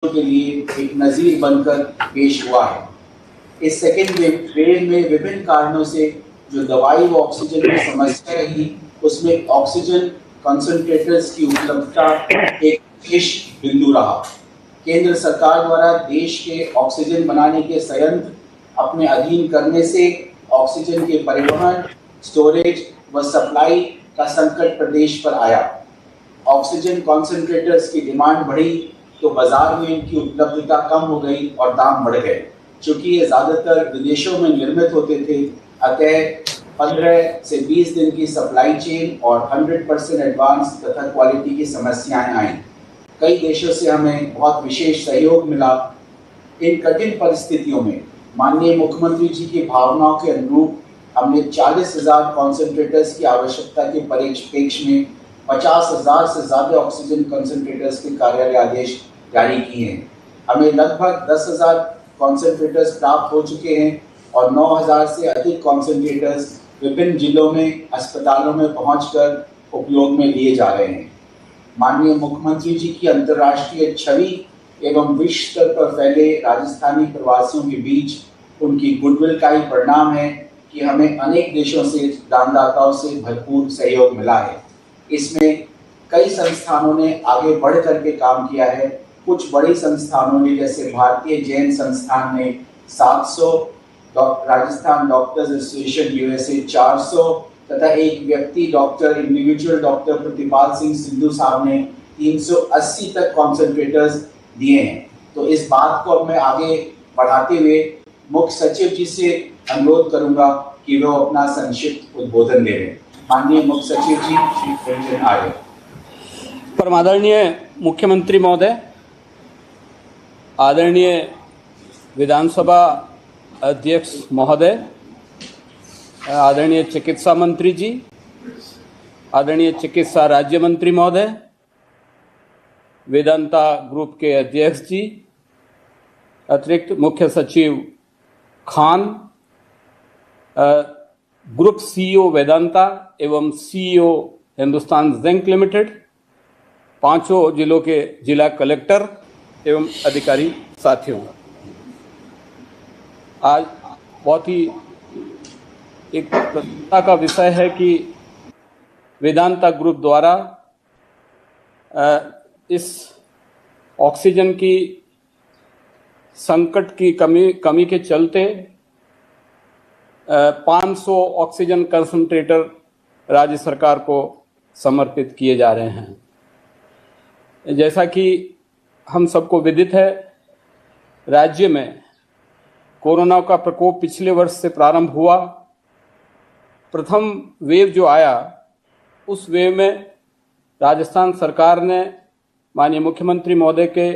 के लिए एक नजीर बनकर पेश हुआ है। इस सेकेंड वेव में विभिन्न कारणों से जो दवाई व ऑक्सीजन की समस्या रही, उसमें ऑक्सीजन कंसंट्रेटर्स की उपलब्धता एक विशेष बिंदु रहा। केंद्र सरकार द्वारा देश के ऑक्सीजन बनाने के संयंत्र अपने अधीन करने से ऑक्सीजन के परिवहन, स्टोरेज व सप्लाई का संकट प्रदेश पर आया। ऑक्सीजन कंसंट्रेटर्स की डिमांड बढ़ी तो बाजार में इनकी उपलब्धता कम हो गई और दाम बढ़ गए। चूंकि ये ज़्यादातर विदेशों में निर्मित होते थे, अतः 15 से 20 दिन की सप्लाई चेन और 100% एडवांस तथा क्वालिटी की समस्याएं आईं। कई देशों से हमें बहुत विशेष सहयोग मिला। इन कठिन परिस्थितियों में माननीय मुख्यमंत्री जी की भावनाओं के अनुरूप हमने 40,000 कॉन्सेंट्रेटर्स की आवश्यकता के परिप्रेक्ष्य में 50,000 से ज़्यादा ऑक्सीजन कंसंट्रेटर्स के कार्यालय आदेश जारी किए हैं। हमें लगभग 10,000 कॉन्सेंट्रेटर्स प्राप्त हो चुके हैं और 9,000 से अधिक कॉन्सेंट्रेटर्स विभिन्न जिलों में अस्पतालों में पहुंचकर उपयोग में लिए जा रहे हैं। माननीय मुख्यमंत्री जी की अंतर्राष्ट्रीय छवि एवं विश्व स्तर पर फैले राजस्थानी प्रवासियों के बीच उनकी गुडविल का ही परिणाम है कि हमें अनेक देशों से दानदाताओं से भरपूर सहयोग मिला है। इसमें कई संस्थानों ने आगे बढ़ करके काम किया है। कुछ बड़ी संस्थानों ने, जैसे भारतीय जैन संस्थान ने 700, राजस्थान डॉक्टर्स एसोसिएशन यूएसए 400 तथा एक व्यक्ति doctor individual doctor Pratipal Singh Sidhu साहब ने 380 तक कॉन्सेंट्रेटर्स दिए हैं। तो इस बात को अब मैं आगे बढ़ाते हुए मुख्य सचिव जी से अनुरोध करूंगा कि वो अपना संक्षिप्त उद्बोधन दे रहे। माननीय मुख्य सचिव जी श्री रंजन आर्य। परम आदरणीय मुख्यमंत्री महोदय, आदरणीय विधानसभा अध्यक्ष महोदय, आदरणीय चिकित्सा मंत्री जी, आदरणीय चिकित्सा राज्य मंत्री महोदय, वेदांता ग्रुप के अध्यक्ष जी, अतिरिक्त मुख्य सचिव खान, ग्रुप सीईओ वेदांता एवं सीईओ हिंदुस्तान जिंक लिमिटेड, पांचों जिलों के जिला कलेक्टर एवं अधिकारी साथियों, आज बहुत ही एक प्रसन्नता का विषय है कि वेदांता ग्रुप द्वारा इस ऑक्सीजन की संकट की कमी के चलते 500 ऑक्सीजन कंसंट्रेटर राज्य सरकार को समर्पित किए जा रहे हैं। जैसा कि हम सबको विदित है, राज्य में कोरोना का प्रकोप पिछले वर्ष से प्रारंभ हुआ। प्रथम वेव जो आया, उस वेव में राजस्थान सरकार ने माननीय मुख्यमंत्री महोदय के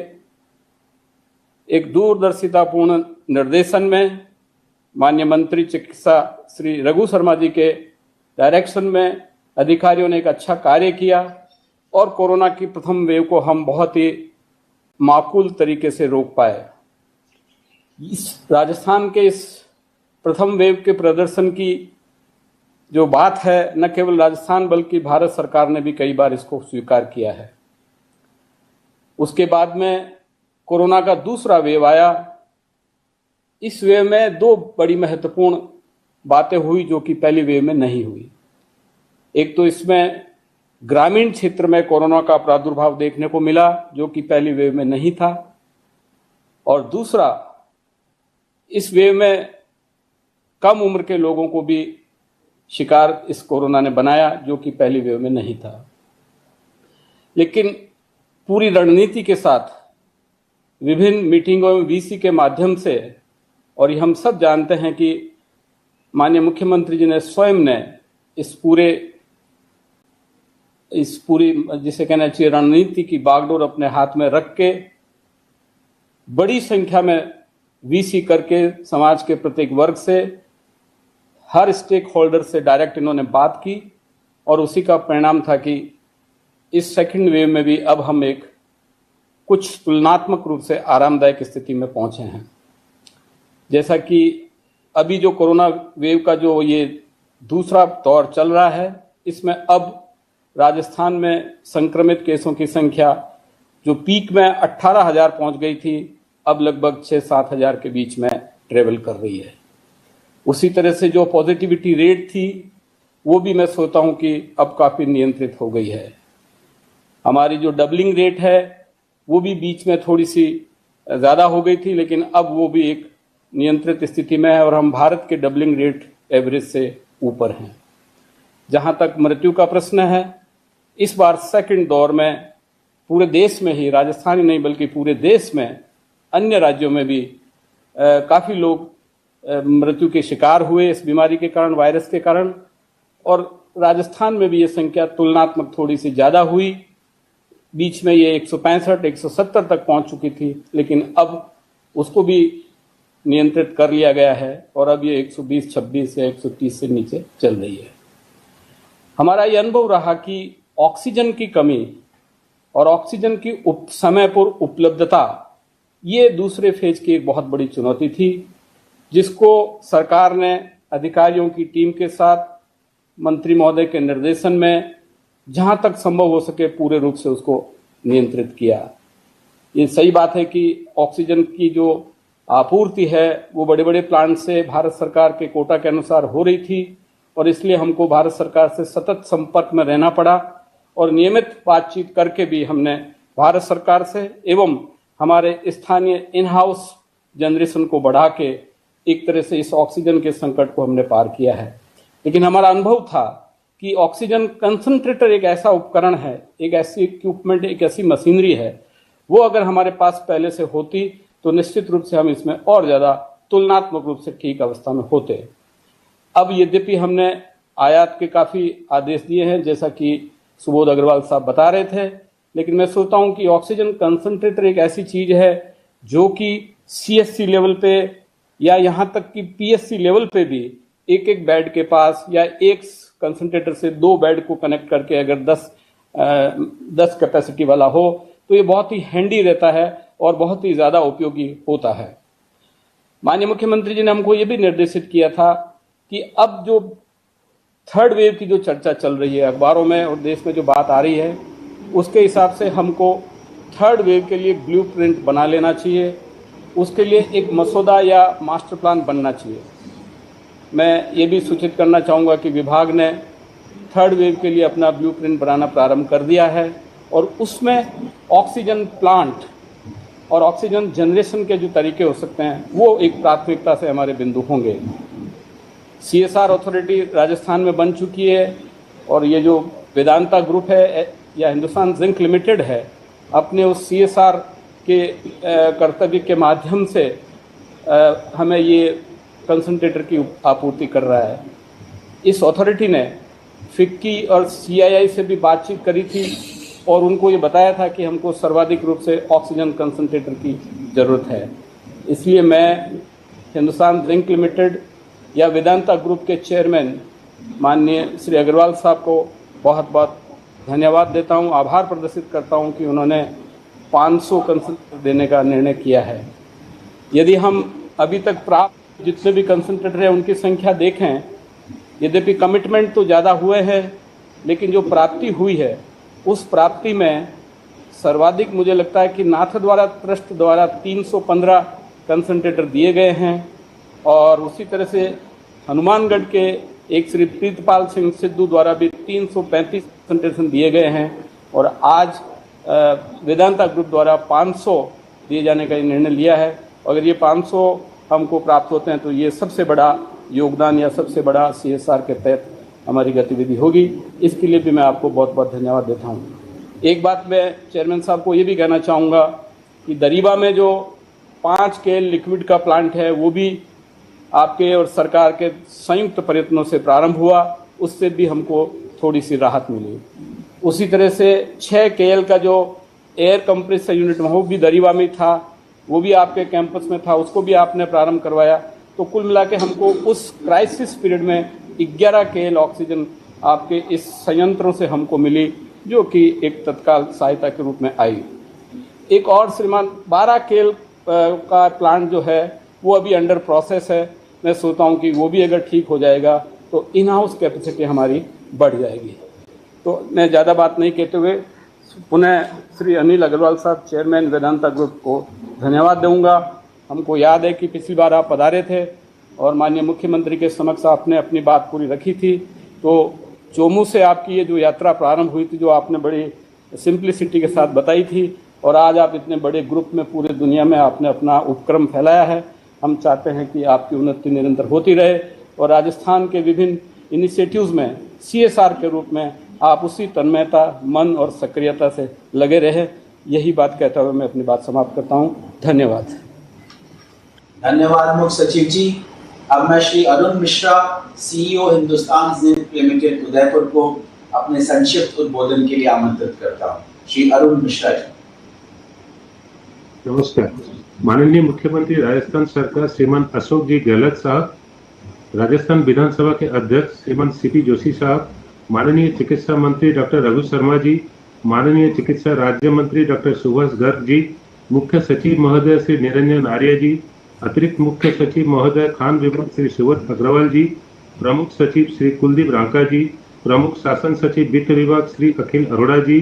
एक दूरदर्शितापूर्ण निर्देशन में, माननीय मंत्री चिकित्सा श्री रघु शर्मा जी के डायरेक्शन में अधिकारियों ने एक अच्छा कार्य किया और कोरोना की प्रथम वेव को हम बहुत ही माकूल तरीके से रोक पाए। इस राजस्थान के इस प्रथम वेव के प्रदर्शन की जो बात है, न केवल राजस्थान बल्कि भारत सरकार ने भी कई बार इसको स्वीकार किया है। उसके बाद में कोरोना का दूसरा वेव आया। इस वेव में दो बड़ी महत्वपूर्ण बातें हुई जो कि पहली वेव में नहीं हुई। एक तो इसमें ग्रामीण क्षेत्र में कोरोना का प्रादुर्भाव देखने को मिला जो कि पहली वेव में नहीं था, और दूसरा इस वेव में कम उम्र के लोगों को भी शिकार इस कोरोना ने बनाया जो कि पहली वेव में नहीं था। लेकिन पूरी रणनीति के साथ विभिन्न मीटिंगों में वीसी के माध्यम से, और ये हम सब जानते हैं कि माननीय मुख्यमंत्री जी ने स्वयं ने इस पूरी जिसे कहना चाहिए रणनीति की बागडोर अपने हाथ में रख के बड़ी संख्या में वीसी करके समाज के प्रत्येक वर्ग से, हर स्टेक होल्डर से डायरेक्ट इन्होंने बात की, और उसी का परिणाम था कि इस सेकंड वेव में भी अब हम एक कुछ तुलनात्मक रूप से आरामदायक स्थिति में पहुंचे हैं। जैसा कि अभी जो कोरोना वेव का जो ये दूसरा दौर चल रहा है, इसमें अब राजस्थान में संक्रमित केसों की संख्या जो पीक में 18,000 पहुंच गई थी, अब लगभग 6-7 हज़ार के बीच में ट्रेवल कर रही है। उसी तरह से जो पॉजिटिविटी रेट थी वो भी मैं सोचता हूं कि अब काफ़ी नियंत्रित हो गई है। हमारी जो डबलिंग रेट है वो भी बीच में थोड़ी सी ज़्यादा हो गई थी, लेकिन अब वो भी एक नियंत्रित स्थिति में है और हम भारत के डबलिंग रेट एवरेज से ऊपर हैं। जहां तक मृत्यु का प्रश्न है, इस बार सेकंड दौर में पूरे देश में ही, राजस्थान ही नहीं बल्कि पूरे देश में, अन्य राज्यों में भी काफ़ी लोग मृत्यु के शिकार हुए इस बीमारी के कारण, वायरस के कारण, और राजस्थान में भी ये संख्या तुलनात्मक थोड़ी सी ज़्यादा हुई। बीच में ये 165-170 तक पहुंच चुकी थी, लेकिन अब उसको भी नियंत्रित कर लिया गया है और अब ये 120-126 या 130 से नीचे चल रही है। हमारा ये अनुभव रहा कि ऑक्सीजन की कमी और ऑक्सीजन की समय पर उपलब्धता ये दूसरे फेज की एक बहुत बड़ी चुनौती थी, जिसको सरकार ने अधिकारियों की टीम के साथ मंत्री महोदय के निर्देशन में जहां तक संभव हो सके पूरे रूप से उसको नियंत्रित किया। ये सही बात है कि ऑक्सीजन की जो आपूर्ति है वो बड़े बड़े प्लांट से भारत सरकार के कोटा के अनुसार हो रही थी और इसलिए हमको भारत सरकार से सतत संपर्क में रहना पड़ा और नियमित बातचीत करके भी हमने भारत सरकार से एवं हमारे स्थानीय इन हाउस जनरेशन को बढ़ा के एक तरह से इस ऑक्सीजन के संकट को हमने पार किया है। लेकिन हमारा अनुभव था कि ऑक्सीजन कंसंट्रेटर एक ऐसा उपकरण है, एक ऐसी इक्विपमेंट, एक ऐसी मशीनरी है, वो अगर हमारे पास पहले से होती तो निश्चित रूप से हम इसमें और ज़्यादा तुलनात्मक रूप से ठीक अवस्था में होते। अब यद्यपि हमने आयात के काफ़ी आदेश दिए हैं, जैसा कि सुबोध अग्रवाल साहब बता रहे थे, लेकिन मैं सोचता हूं कि ऑक्सीजन कंसंट्रेटर एक ऐसी चीज़ है जो कि CSC लेवल पे या यहाँ तक कि PSC लेवल पे भी एक एक बेड के पास या एक कंसंट्रेटर से 2 बेड को कनेक्ट करके अगर 10 कैपेसिटी वाला हो तो ये बहुत ही हैंडी रहता है और बहुत ही ज़्यादा उपयोगी होता है। माननीय मुख्यमंत्री जी ने हमको ये भी निर्देशित किया था कि अब जो थर्ड वेव की जो चर्चा चल रही है अखबारों में और देश में जो बात आ रही है, उसके हिसाब से हमको थर्ड वेव के लिए ब्लूप्रिंट बना लेना चाहिए, उसके लिए एक मसौदा या मास्टर प्लान बनना चाहिए। मैं ये भी सूचित करना चाहूँगा कि विभाग ने थर्ड वेव के लिए अपना ब्लूप्रिंट बनाना प्रारंभ कर दिया है और उसमें ऑक्सीजन प्लांट और ऑक्सीजन जनरेशन के जो तरीके हो सकते हैं वो एक प्राथमिकता से हमारे बिंदु होंगे। CSR अथॉरिटी राजस्थान में बन चुकी है और ये जो वेदांता ग्रुप है या हिंदुस्तान जिंक लिमिटेड है, अपने उस CSR के कर्तव्य के माध्यम से हमें ये कंसंट्रेटर की आपूर्ति कर रहा है। इस अथॉरिटी ने फिक्की और CII से भी बातचीत करी थी और उनको ये बताया था कि हमको सर्वाधिक रूप से ऑक्सीजन कंसंट्रेटर की ज़रूरत है। इसलिए मैं हिंदुस्तान जिंक लिमिटेड या वेदांता ग्रुप के चेयरमैन माननीय श्री अग्रवाल साहब को बहुत बहुत धन्यवाद देता हूं, आभार प्रदर्शित करता हूं कि उन्होंने 500 कंसंट्रेटर देने का निर्णय किया है। यदि हम अभी तक प्राप्त जितने भी कंसंट्रेटर हैं उनकी संख्या देखें, यद्यपि कमिटमेंट तो ज़्यादा हुए हैं लेकिन जो प्राप्ति हुई है उस प्राप्ति में सर्वाधिक मुझे लगता है कि नाथ द्वारा ट्रस्ट द्वारा 315 कंसंट्रेटर दिए गए हैं और उसी तरह से हनुमानगढ़ के एक श्री प्रीतपाल सिंह सिद्धू द्वारा भी 335 कंसंट्रेशन दिए गए हैं और आज वेदांता ग्रुप द्वारा 500 दिए जाने का निर्णय लिया है। अगर ये 500 हमको प्राप्त होते हैं तो ये सबसे बड़ा योगदान या सबसे बड़ा CSR के तहत हमारी गतिविधि होगी। इसके लिए भी मैं आपको बहुत बहुत धन्यवाद देता हूँ। एक बात मैं चेयरमैन साहब को ये भी कहना चाहूँगा कि दरीबा में जो 5 KL लिक्विड का प्लांट है वो भी आपके और सरकार के संयुक्त प्रयत्नों से प्रारंभ हुआ, उससे भी हमको थोड़ी सी राहत मिली। उसी तरह से 6 KL का जो एयर कंप्रेसर यूनिट वो भी दरीबा में था, वो भी आपके कैंपस में था, उसको भी आपने प्रारंभ करवाया। तो कुल मिला के हमको उस क्राइसिस पीरियड में 11 KL ऑक्सीजन आपके इस संयंत्रों से हमको मिली, जो कि एक तत्काल सहायता के रूप में आई। एक और श्रीमान 12 KL का प्लांट जो है वो अभी अंडर प्रोसेस है। मैं सोचता हूँ कि वो भी अगर ठीक हो जाएगा तो इन हाउस कैपेसिटी हमारी बढ़ जाएगी। तो मैं ज़्यादा बात नहीं कहते हुए पुनः श्री अनिल अग्रवाल साहब चेयरमैन वेदांता ग्रुप को धन्यवाद दूंगा। हमको याद है कि पिछली बार आप पधारे थे और माननीय मुख्यमंत्री के समक्ष आपने अपनी बात पूरी रखी थी। तो चोमू से आपकी ये जो यात्रा प्रारंभ हुई थी, जो आपने बड़ी सिंप्लिसिटी के साथ बताई थी, और आज आप इतने बड़े ग्रुप में पूरे दुनिया में आपने अपना उपक्रम फैलाया है। हम चाहते हैं कि आपकी उन्नति निरंतर होती रहे और राजस्थान के विभिन्न इनिशिएटिव्स में CSR के रूप में आप उसी तन्मयता, मन और सक्रियता से लगे रहे। यही बात कहते हुए मैं अपनी बात समाप्त करता हूँ। धन्यवाद। धन्यवाद मुख्य सचिव जी। अब मैं Shri Arun Mishra, CEO Hindustan zinc limited Udaipur को अपने संक्षिप्त उद्बोधन के लिए आमंत्रित करता हूँ। श्री अरुण मिश्रा जी। नमस्कार। माननीय मुख्यमंत्री राजस्थान सरकार श्रीमान अशोक जी गहलोत साहब, राजस्थान विधानसभा के अध्यक्ष श्रीमान CP जोशी साहब, माननीय चिकित्सा मंत्री डॉक्टर रघु शर्मा जी, माननीय चिकित्सा राज्य मंत्री डॉक्टर सुभाष गर्ग जी, मुख्य सचिव महोदय श्री निरंजन आर्य जी, अतिरिक्त मुख्य सचिव महोदय खान विभाग श्री सुब्रत अग्रवाल जी, प्रमुख सचिव श्री कुलदीप रांका जी, प्रमुख शासन सचिव वित्त विभाग श्री अखिल अरोड़ा जी,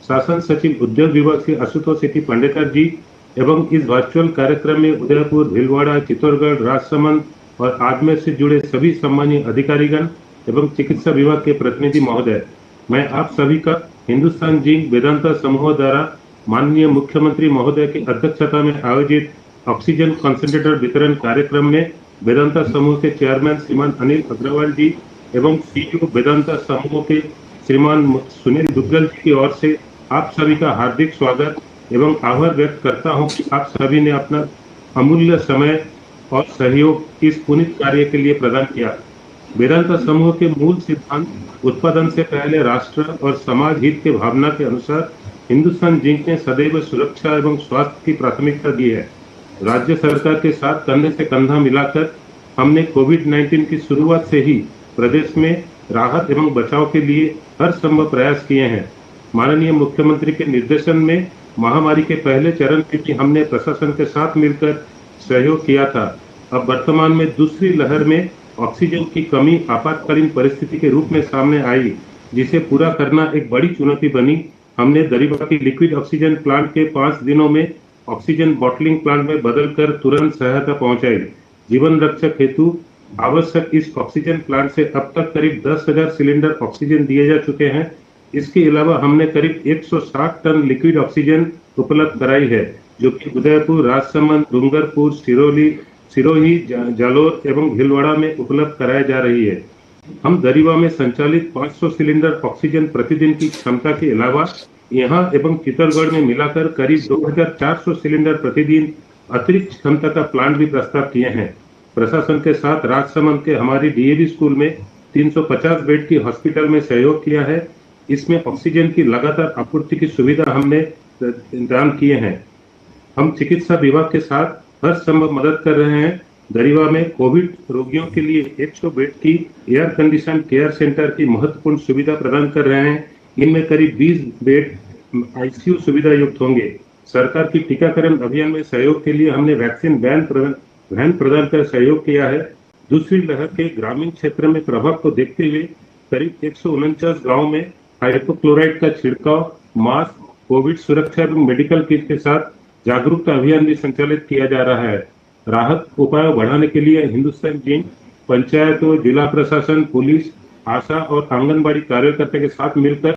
शासन सचिव उद्योग विभाग श्री आशुतोष सिटी पंडितर जी एवं इस वर्चुअल कार्यक्रम में उदयपुर, भीलवाड़ा, चित्तौड़गढ़, राजसमंद और आजमेर से जुड़े सभी सम्मानीय अधिकारीगण एवं चिकित्सा विभाग के प्रतिनिधि महोदय, मैं आप सभी का हिंदुस्तान जिंक वेदांता समूह द्वारा माननीय मुख्यमंत्री महोदय की अध्यक्षता में आयोजित ऑक्सीजन कंसंट्रेटर वितरण कार्यक्रम में वेदांता समूह के चेयरमैन श्रीमान अनिल अग्रवाल जी एवं CEO वेदांता समूह के श्रीमान सुनील दुग्गल जी की ओर से आप सभी का हार्दिक स्वागत एवं आभार व्यक्त करता हूं कि आप सभी ने अपना अमूल्य समय और सहयोग इस पुनीत कार्य के लिए प्रदान किया। वेदांता समूह के मूल सिद्धांत उत्पादन से पहले राष्ट्र और समाज हित के भावना के अनुसार हिंदुस्तान जिंक ने सदैव सुरक्षा एवं स्वास्थ्य की प्राथमिकता दी है। राज्य सरकार के साथ कंधे से कंधा मिलाकर हमने कोविड-19 की शुरुआत से ही प्रदेश में राहत एवं बचाव के लिए हर संभव प्रयास किए हैं। माननीय मुख्यमंत्री के निर्देशन में महामारी के पहले चरण में भी हमने प्रशासन के साथ मिलकर सहयोग किया था। अब वर्तमान में दूसरी लहर में ऑक्सीजन की कमी आपातकालीन परिस्थिति के रूप में सामने आई, जिसे पूरा करना एक बड़ी चुनौती बनी। हमने दरीबा की लिक्विड ऑक्सीजन प्लांट के 5 दिनों में ऑक्सीजन बॉटलिंग प्लांट में बदलकर तुरंत सहायता पहुंचाई। जीवन रक्षक हेतु आवश्यक इस ऑक्सीजन प्लांट से अब तक करीब 10,000 सिलेंडर ऑक्सीजन दिए जा चुके हैं। इसके अलावा हमने करीब 160 टन लिक्विड ऑक्सीजन उपलब्ध कराई है, जो कि उदयपुर, राजसमंद, डूंगरपुर, सिरोही, जालोर एवं भीलवाड़ा में उपलब्ध कराई जा रही है। हम दरीबा में संचालित 500 सिलेंडर ऑक्सीजन प्रतिदिन की क्षमता के अलावा यहाँ एवं चित्तौड़गढ़ में मिलाकर करीब 2,400 सिलेंडर प्रतिदिन अतिरिक्त क्षमता का प्लांट भी प्रस्ताव किए हैं। प्रशासन के साथ राजसमंद के हमारी DAV स्कूल में 350 बेड की हॉस्पिटल में सहयोग किया है। इसमें ऑक्सीजन की लगातार आपूर्ति की सुविधा हमने इंतजाम किए हैं। हम चिकित्सा विभाग के साथ हर संभव मदद कर रहे हैं। दरीबा में कोविड रोगियों के लिए 100 बेड की एयर कंडीशन केयर सेंटर की महत्वपूर्ण सुविधा प्रदान कर रहे हैं। इनमें करीब 20 बेड ICU सुविधा युक्त होंगे। सरकार की टीकाकरण अभियान में सहयोग के लिए हमने वैक्सीन वैन प्रदान कर सहयोग किया है। दूसरी लहर के ग्रामीण क्षेत्र में प्रभाव को देखते हुए करीब 149 गाँव में हाइपोक्लोराइड का छिड़काव, मास्क, कोविड सुरक्षा एवं मेडिकल किट के साथ जागरूकता अभियान भी संचालित किया जा रहा है। राहत उपाय बढ़ाने के लिए हिंदुस्तान जिंक पंचायतों, जिला प्रशासन, पुलिस, आशा और आंगनबाड़ी कार्यकर्ता के साथ मिलकर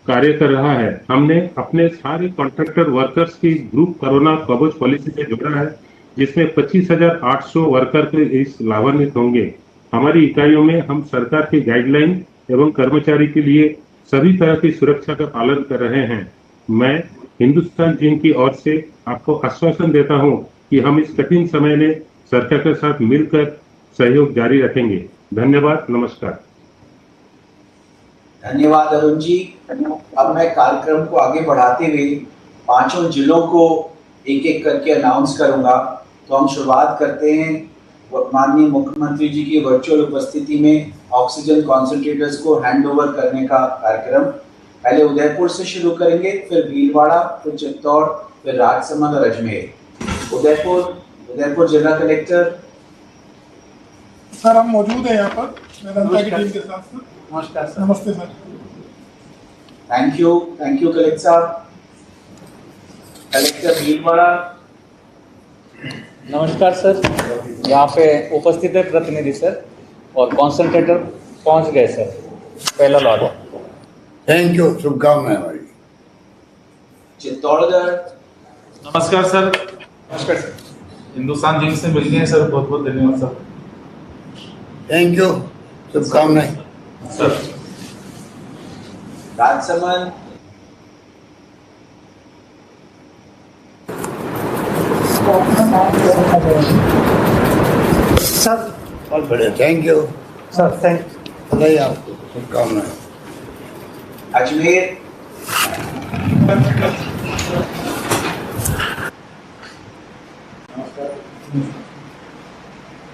कार्य कर रहा है। हमने अपने सारे कॉन्ट्रैक्टर वर्कर्स की ग्रुप कोरोना कवच पॉलिसी से जोड़ा है, जिसमें 25,800 वर्कर के इस लाभान्वित होंगे। हमारी इकाइयों में हम सरकार की गाइडलाइन एवं कर्मचारी के लिए सभी तरह की सुरक्षा का पालन कर रहे हैं। मैं हिंदुस्तान जिंक की ओर से आपको आश्वासन देता हूं कि हम इस कठिन समय में सरकार के साथ मिलकर सहयोग जारी रखेंगे। धन्यवाद, नमस्कार। धन्यवाद अरुण जी। अब मैं कार्यक्रम को आगे बढ़ाते हुए 5 जिलों को एक एक करके अनाउंस करूंगा। तो हम शुरुआत करते हैं माननीय मुख्यमंत्री जी की वर्चुअल उपस्थिति में ऑक्सीजन कॉन्सेंट्रेटर्स को हैंडओवर करने का कार्यक्रम। पहले उदयपुर से शुरू करेंगे, फिर भीलवाड़ा, फिर चित्तौड़, फिर राजसमंद और अजमेर। उदयपुर जिला कलेक्टर सर, हम मौजूद हैं यहाँ पर वेदांता की टीम के साथ। नमस्कार सर। नमस्ते सर। थैंक यू कलेक्टर साहब। कलेक्टर भीलवाड़ा। नमस्कार सर, यहाँ पे उपस्थित है प्रतिनिधि सर और कॉन्सेंट्रेटर पहुँच गए सर। पहला लॉट। थैंक यू, शुभकामनाएं हमारी। चित्तौड़गढ़। नमस्कार सर। नमस्कार सर। हिंदुस्तान जिंक से मिल गए सर, बहुत बहुत धन्यवाद सर। थैंक यू, शुभकामनाएं सर। राजसमंद। सर बहुत बढ़िया, थैंक यू सर, थैंक बधाई आपको, शुभकामनाएं। अजमेर।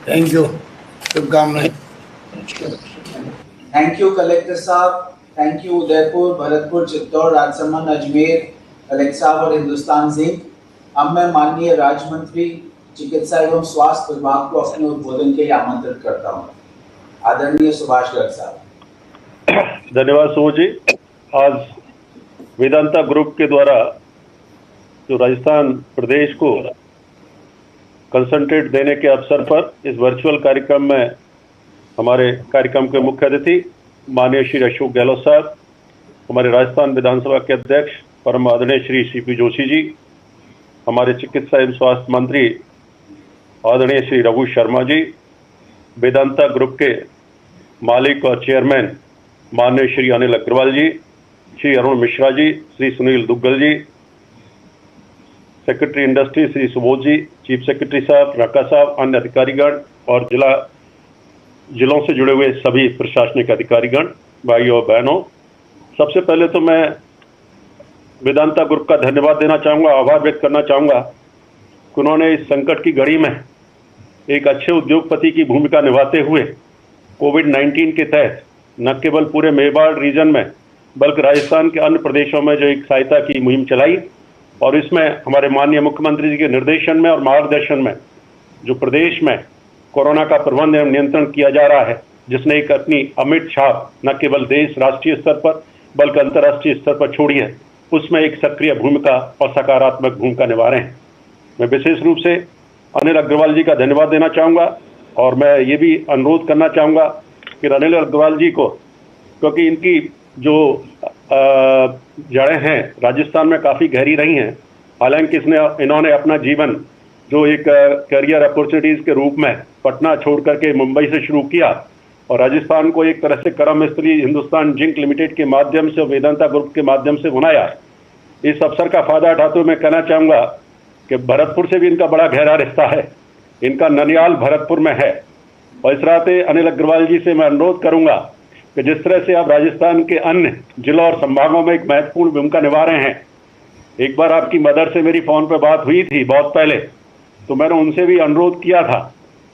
थैंक यू, शुभकामनाएं। थैंक यू कलेक्टर साहब। Thank you Udaipur, Bharatpur, Chittor, Rajsamand, Ajmer, collector साहब और हिंदुस्तान जिंक। अब मैं माननीय राज्य मंत्री चिकित्सा एवं स्वास्थ्य विभाग को अपने उद्बोधन के लिए आमंत्रित करता हूँ। आदरणीय सुभाष गर्ग साहब। धन्यवाद सुमो जी। आज वेदांता ग्रुप के द्वारा जो राजस्थान प्रदेश को कंसंट्रेट देने के अवसर पर इस वर्चुअल कार्यक्रम में हमारे कार्यक्रम के मुख्य अतिथि माननीय श्री अशोक गहलोत साहब, हमारे राजस्थान विधानसभा के अध्यक्ष परम आदरणीय श्री सीपी जोशी जी, हमारे चिकित्सा एवं स्वास्थ्य मंत्री आदरणीय श्री रघु शर्मा जी, वेदांता ग्रुप के मालिक और चेयरमैन माननीय श्री अनिल अग्रवाल जी, श्री अरुण मिश्रा जी, श्री सुनील दुग्गल जी, सेक्रेटरी इंडस्ट्री श्री सुबोध जी, चीफ सेक्रेटरी साहब, रक्का साहब, अन्य अधिकारीगण और जिलों से जुड़े हुए सभी प्रशासनिक अधिकारीगण, भाइयों और बहनों, सबसे पहले तो मैं वेदांता ग्रुप का धन्यवाद देना चाहूँगा, आभार व्यक्त करना चाहूँगा कि उन्होंने इस संकट की घड़ी में एक अच्छे उद्योगपति की भूमिका निभाते हुए कोविड-19 के तहत न केवल पूरे मेवाड़ रीजन में बल्कि राजस्थान के अन्य प्रदेशों में जो एक सहायता की मुहिम चलाई, और इसमें हमारे माननीय मुख्यमंत्री जी के निर्देशन में और मार्गदर्शन में जो प्रदेश में कोरोना का प्रबंधन एवं नियंत्रण किया जा रहा है, जिसने एक अपनी अमिट छाप न केवल देश राष्ट्रीय स्तर पर बल्कि अंतर्राष्ट्रीय स्तर पर छोड़ी है, उसमें एक सक्रिय भूमिका और सकारात्मक भूमिका निभा रहे हैं। मैं विशेष रूप से अनिल अग्रवाल जी का धन्यवाद देना चाहूँगा और मैं ये भी अनुरोध करना चाहूँगा कि अनिल अग्रवाल जी को, क्योंकि इनकी जो जड़ें हैं राजस्थान में काफ़ी गहरी रही हैं, हालांकि इन्होंने अपना जीवन जो एक करियर अपॉर्चुनिटीज़ के रूप में पटना छोड़ करके मुंबई से शुरू किया और राजस्थान को एक तरह से कर्म स्थली हिंदुस्तान जिंक लिमिटेड के माध्यम से और वेदांता ग्रुप के माध्यम से बनाया। इस अवसर का फायदा उठाते हुए मैं कहना चाहूँगा कि भरतपुर से भी इनका बड़ा गहरा रिश्ता है, इनका ननियाल भरतपुर में है। और इस राते अनिल अग्रवाल जी से मैं अनुरोध करूँगा कि जिस तरह से आप राजस्थान के अन्य जिलों और संभागों में एक महत्वपूर्ण भूमिका निभा रहे हैं, एक बार आपकी मदर से मेरी फ़ोन पर बात हुई थी बहुत पहले, तो मैंने उनसे भी अनुरोध किया था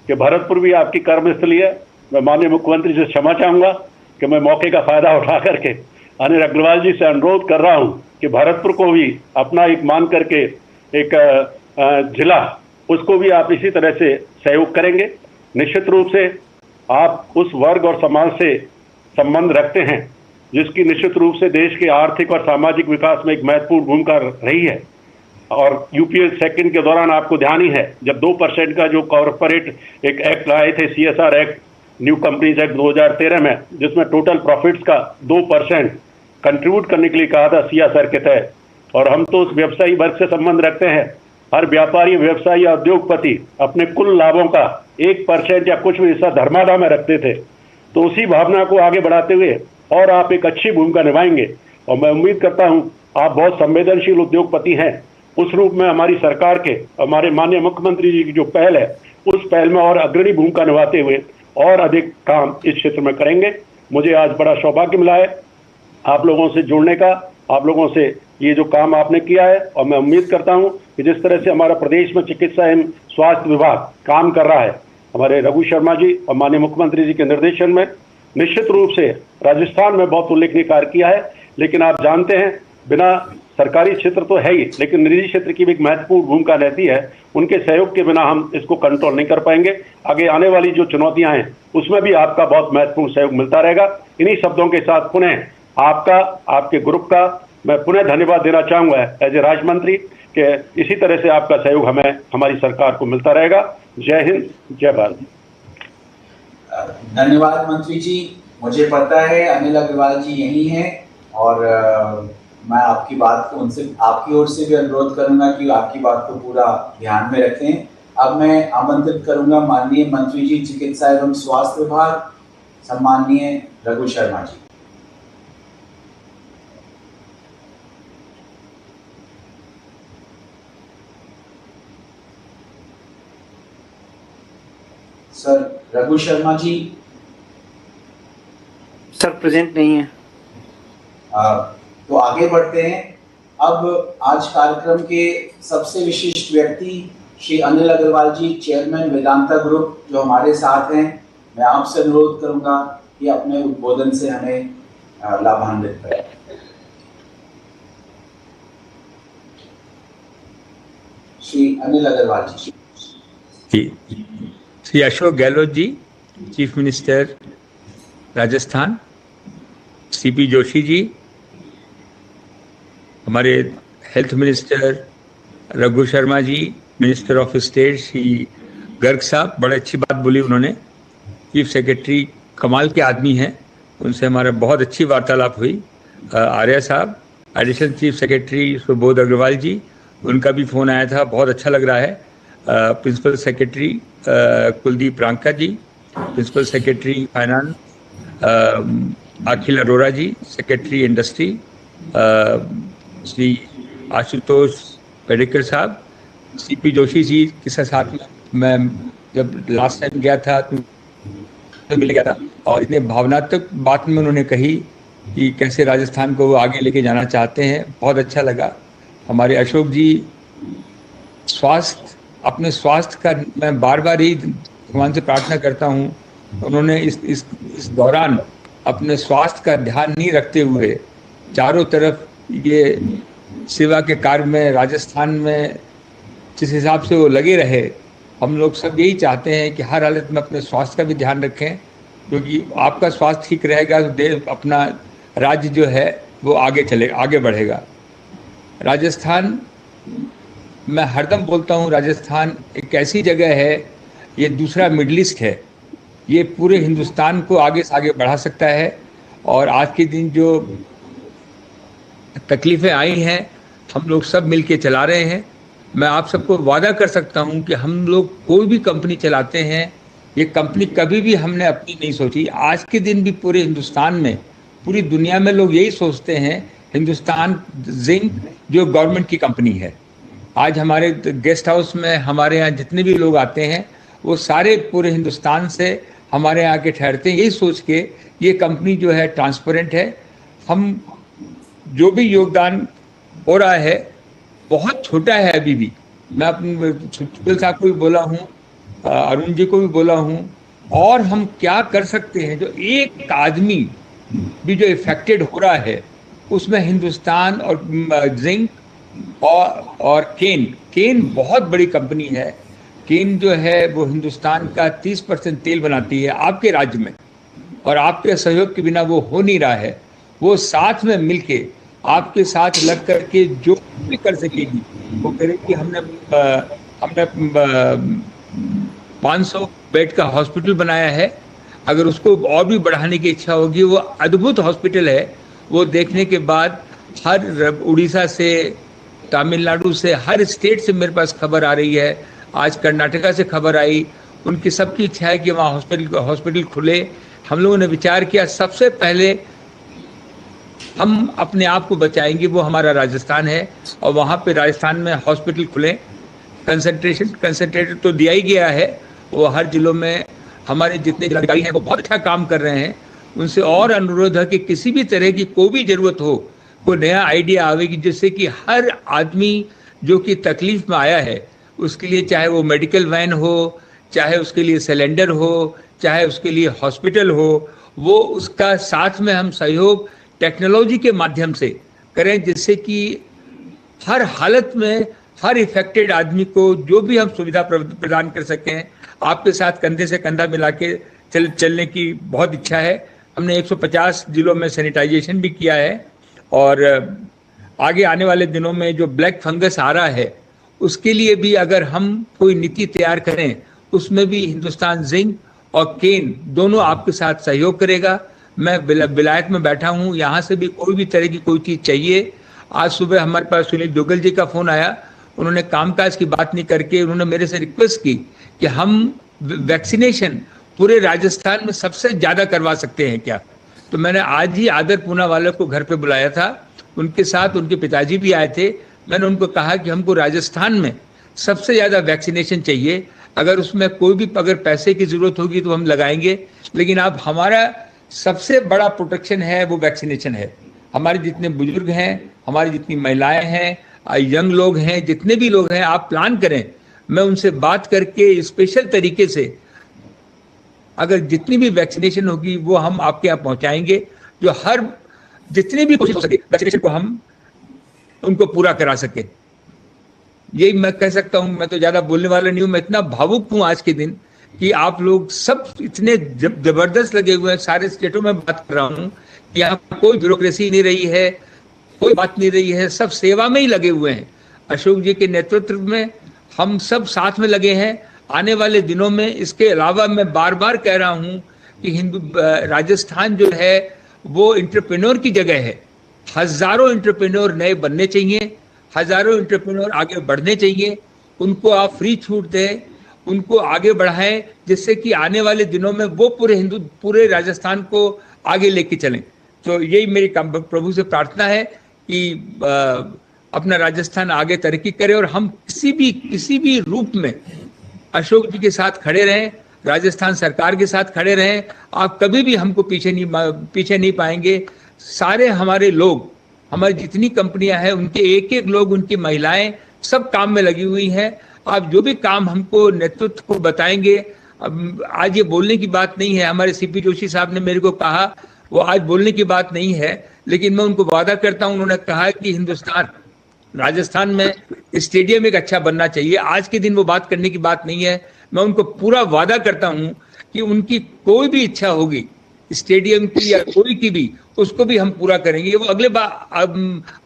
कि भरतपुर भी आपकी कर्मस्थली है। मैं माननीय मुख्यमंत्री से क्षमा चाहूँगा कि मैं मौके का फ़ायदा उठा करके अनिल अग्रवाल जी से अनुरोध कर रहा हूँ कि भरतपुर को भी अपना एक मान करके एक जिला, उसको भी आप इसी तरह से सहयोग करेंगे। निश्चित रूप से आप उस वर्ग और समाज से संबंध रखते हैं जिसकी निश्चित रूप से देश के आर्थिक और सामाजिक विकास में एक महत्वपूर्ण भूमिका रही है। और यूपीए सेकंड के दौरान आपको ध्यान ही है जब 2% का जो कॉर्पोरेट एक एक्ट लाए थे, CSR act, new companies act 2013 में, जिसमें टोटल प्रॉफिट्स का 2% कंट्रीब्यूट करने के लिए कहा था CSR के तहत। और हम तो उस व्यवसायी वर्ग से संबंध रखते हैं, हर व्यापारी, व्यवसायी या उद्योगपति अपने कुल लाभों का 1% या कुछ भी हिस्सा धर्मादा में रखते थे। तो उसी भावना को आगे बढ़ाते हुए और आप एक अच्छी भूमिका निभाएंगे और मैं उम्मीद करता हूं आप बहुत संवेदनशील उद्योगपति हैं। उस रूप में हमारी सरकार के, हमारे माननीय मुख्यमंत्री जी की जो पहल है, उस पहल में और अग्रणी भूमिका निभाते हुए और अधिक काम इस क्षेत्र में करेंगे। मुझे आज बड़ा सौभाग्य मिला है आप लोगों से जुड़ने का, आप लोगों से ये जो काम आपने किया है, और मैं उम्मीद करता हूं कि जिस तरह से हमारा प्रदेश में चिकित्सा एवं स्वास्थ्य विभाग काम कर रहा है, हमारे रघु शर्मा जी और माननीय मुख्यमंत्री जी के निर्देशन में, निश्चित रूप से राजस्थान में बहुत उल्लेखनीय कार्य किया है। लेकिन आप जानते हैं बिना सरकारी क्षेत्र तो है ही, लेकिन निजी क्षेत्र की भी एक महत्वपूर्ण भूमिका रहती है। उनके सहयोग के बिना हम इसको कंट्रोल नहीं कर पाएंगे। आगे आने वाली जो चुनौतियां हैं उसमें भी आपका बहुत महत्वपूर्ण सहयोग मिलता रहेगा। इन्हीं शब्दों के साथ पुनः आपका, आपके ग्रुप का मैं पुनः धन्यवाद देना चाहूँगा एज ए राज्य मंत्री कि इसी तरह से आपका सहयोग हमें, हमारी सरकार को मिलता रहेगा। जय हिंद, जय भारत। धन्यवाद मंत्री जी। मुझे पता है अनिल अग्रवाल जी यही हैं और मैं आपकी बात को उनसे, आपकी ओर से भी अनुरोध करूंगा कि आपकी बात को पूरा ध्यान में रखें। अब मैं आमंत्रित करूंगा माननीय मंत्री जी चिकित्सा एवं स्वास्थ्य विभाग, सम्माननीय रघु शर्मा जी। सर रघु शर्मा जी सर प्रेजेंट नहीं है। तो आगे बढ़ते हैं। अब आज कार्यक्रम के सबसे विशिष्ट व्यक्ति श्री अनिल अग्रवाल जी, चेयरमैन वेदांता ग्रुप, जो हमारे साथ हैं, मैं आपसे अनुरोध करूंगा कि अपने उद्बोधन से हमें लाभान्वित करें। Shri Anil Agarwal ji. Shri Ashok Gehlot ji, chief minister Rajasthan, CP Joshi ji, हमारे health minister Raghu Sharma ji, minister of state Shri Garg साहब, बड़ी अच्छी बात बोली उन्होंने। चीफ सेक्रेटरी कमाल के आदमी हैं, उनसे हमारा बहुत अच्छी वार्तालाप हुई। आर्या साहब, additional chief secretary Subodh Agarwal ji, उनका भी फ़ोन आया था, बहुत अच्छा लग रहा है। प्रिंसिपल सेक्रेटरी कुलदीप रांका जी, principal secretary finance Akhil Arora जी, सेक्रेटरी इंडस्ट्री श्री आशुतोष पेडेकर साहब, सीपी जोशी जी के साथ में मैं जब लास्ट टाइम गया था तो मिल गया था और इतने भावनात्मक बात में उन्होंने कही कि कैसे राजस्थान को वो आगे लेके जाना चाहते हैं, बहुत अच्छा लगा। हमारे अशोक जी अपने स्वास्थ्य का मैं बार बार ही भगवान से प्रार्थना करता हूँ, उन्होंने इस दौरान अपने स्वास्थ्य का ध्यान नहीं रखते हुए चारों तरफ ये सेवा के कार्य में राजस्थान में जिस हिसाब से वो लगे रहे, हम लोग सब यही चाहते हैं कि हर हालत में अपने स्वास्थ्य का भी ध्यान रखें, क्योंकि आपका स्वास्थ्य ठीक रहेगा तो देश, अपना राज्य जो है वो आगे बढ़ेगा। राजस्थान, मैं हरदम बोलता हूँ, राजस्थान एक ऐसी जगह है, ये दूसरा मिडिल ईस्ट है, ये पूरे हिंदुस्तान को आगे से आगे बढ़ा सकता है। और आज के दिन जो तकलीफ़ें आई हैं, हम लोग सब मिल के चला रहे हैं। मैं आप सबको वादा कर सकता हूँ कि हम लोग कोई भी कंपनी चलाते हैं, ये कंपनी कभी भी हमने अपनी नहीं सोची। आज के दिन भी पूरे हिंदुस्तान में, पूरी दुनिया में लोग यही सोचते हैं, हिंदुस्तान जिंक जो गवर्नमेंट की कंपनी है। आज हमारे गेस्ट हाउस में हमारे यहाँ जितने भी लोग आते हैं वो सारे पूरे हिंदुस्तान से हमारे यहाँ के ठहरते हैं, यही सोच के ये कंपनी जो है ट्रांसपेरेंट है। हम जो भी योगदान हो रहा है बहुत छोटा है अभी भी। मैं अपने सुनील साहब को भी बोला हूँ, अरुण जी को भी बोला हूँ, और हम क्या कर सकते हैं, जो एक आदमी भी जो इफेक्टेड हो रहा है उसमें हिंदुस्तान और जिंक और केन बहुत बड़ी कंपनी है। केन जो है वो हिंदुस्तान का 30% तेल बनाती है आपके राज्य में, और आपके सहयोग के बिना वो हो नहीं रहा है। वो साथ में मिलके आपके साथ लग कर के जो भी कर सकेगी वो करेगी। हमने 500 बेड का हॉस्पिटल बनाया है, अगर उसको और भी बढ़ाने की इच्छा होगी, वो अद्भुत हॉस्पिटल है। वो देखने के बाद हर उड़ीसा से, तमिलनाडु से, हर स्टेट से मेरे पास खबर आ रही है। आज कर्नाटका से खबर आई, उनकी सबकी इच्छा है कि वहाँ हॉस्पिटल खुले। हम लोगों ने विचार किया सबसे पहले हम अपने आप को बचाएंगे, वो हमारा राजस्थान है, और वहाँ पे राजस्थान में हॉस्पिटल खुले। कंसंट्रेटर तो दिया ही गया है, वो हर जिलों में हमारे जितने जिलाधिकारी हैं वो बहुत अच्छा काम कर रहे हैं। उनसे और अनुरोध है कि किसी भी तरह की कोई भी ज़रूरत हो, कोई नया आइडिया आवेगी जिससे कि हर आदमी जो कि तकलीफ में आया है उसके लिए, चाहे वो मेडिकल वैन हो, चाहे उसके लिए सिलेंडर हो, चाहे उसके लिए हॉस्पिटल हो, वो उसका साथ में हम सहयोग टेक्नोलॉजी के माध्यम से करें, जिससे कि हर हालत में हर इफेक्टेड आदमी को जो भी हम सुविधा प्रदान कर सकें। आपके साथ कंधे से कंधा मिला के चलने की बहुत इच्छा है। हमने 150 जिलों में सैनिटाइजेशन भी किया है और आगे आने वाले दिनों में जो ब्लैक फंगस आ रहा है उसके लिए भी अगर हम कोई नीति तैयार करें, उसमें भी हिंदुस्तान जिंक और केन दोनों आपके साथ सहयोग करेगा। मैं विलायत में बैठा हूँ, यहाँ से भी कोई भी तरह की कोई चीज़ चाहिए। आज सुबह हमारे पास सुनील जोगल जी का फ़ोन आया, उन्होंने कामकाज की बात नहीं करके उन्होंने मेरे से रिक्वेस्ट की कि हम वैक्सीनेशन पूरे राजस्थान में सबसे ज़्यादा करवा सकते हैं क्या। तो मैंने आज ही आदर पूना वाले को घर पे बुलाया था, उनके साथ उनके पिताजी भी आए थे। मैंने उनको कहा कि हमको राजस्थान में सबसे ज़्यादा वैक्सीनेशन चाहिए, अगर उसमें कोई भी अगर पैसे की ज़रूरत होगी तो हम लगाएंगे, लेकिन अब हमारा सबसे बड़ा प्रोटेक्शन है वो वैक्सीनेशन है। हमारे जितने बुजुर्ग हैं, हमारी जितनी महिलाएं हैं, यंग लोग हैं, जितने भी लोग हैं, आप प्लान करें, मैं उनसे बात करके स्पेशल तरीके से अगर जितनी भी वैक्सीनेशन होगी वो हम आपके यहाँ पहुँचाएंगे, जो हर जितनी भी कोशिश हो सके वैक्सीनेशन को हम उनको पूरा करा सके। यही मैं कह सकता हूँ। मैं तो ज़्यादा बोलने वाला नहीं हूँ, मैं इतना भावुक हूँ आज के दिन कि आप लोग सब इतने जबरदस्त लगे हुए हैं। सारे स्टेटों में बात कर रहा हूँ कि यहाँ कोई ब्यूरोक्रेसी नहीं रही है, कोई बात नहीं रही है, सब सेवा में ही लगे हुए हैं। अशोक जी के नेतृत्व में हम सब साथ में लगे हैं। आने वाले दिनों में इसके अलावा मैं बार बार कह रहा हूँ कि राजस्थान जो है वो एंटरप्रेन्योर की जगह है। हजारों एंटरप्रेन्योर नए बनने चाहिए, हजारों एंटरप्रेन्योर आगे बढ़ने चाहिए। उनको आप फ्री छूट दें, उनको आगे बढ़ाएं, जिससे कि आने वाले दिनों में वो पूरे राजस्थान को आगे लेके चलें। तो यही मेरी प्रभु से प्रार्थना है कि अपना राजस्थान आगे तरक्की करे और हम किसी भी रूप में अशोक जी के साथ खड़े रहें, राजस्थान सरकार के साथ खड़े रहें। आप कभी भी हमको पीछे नहीं पाएंगे। सारे हमारे लोग, हमारी जितनी कंपनियां हैं, उनके एक एक लोग, उनकी महिलाएं सब काम में लगी हुई हैं। आप जो भी काम हमको नेतृत्व को बताएंगे, अब आज ये बोलने की बात नहीं है, हमारे सीपी जोशी साहब ने मेरे को कहा, वो आज बोलने की बात नहीं है, लेकिन मैं उनको वादा करता हूँ, उन्होंने कहा कि राजस्थान में स्टेडियम एक अच्छा बनना चाहिए। आज के दिन वो बात करने की बात नहीं है। मैं उनको पूरा वादा करता हूं कि उनकी कोई भी इच्छा होगी स्टेडियम की या कोई की भी, उसको भी हम पूरा करेंगे। वो अगले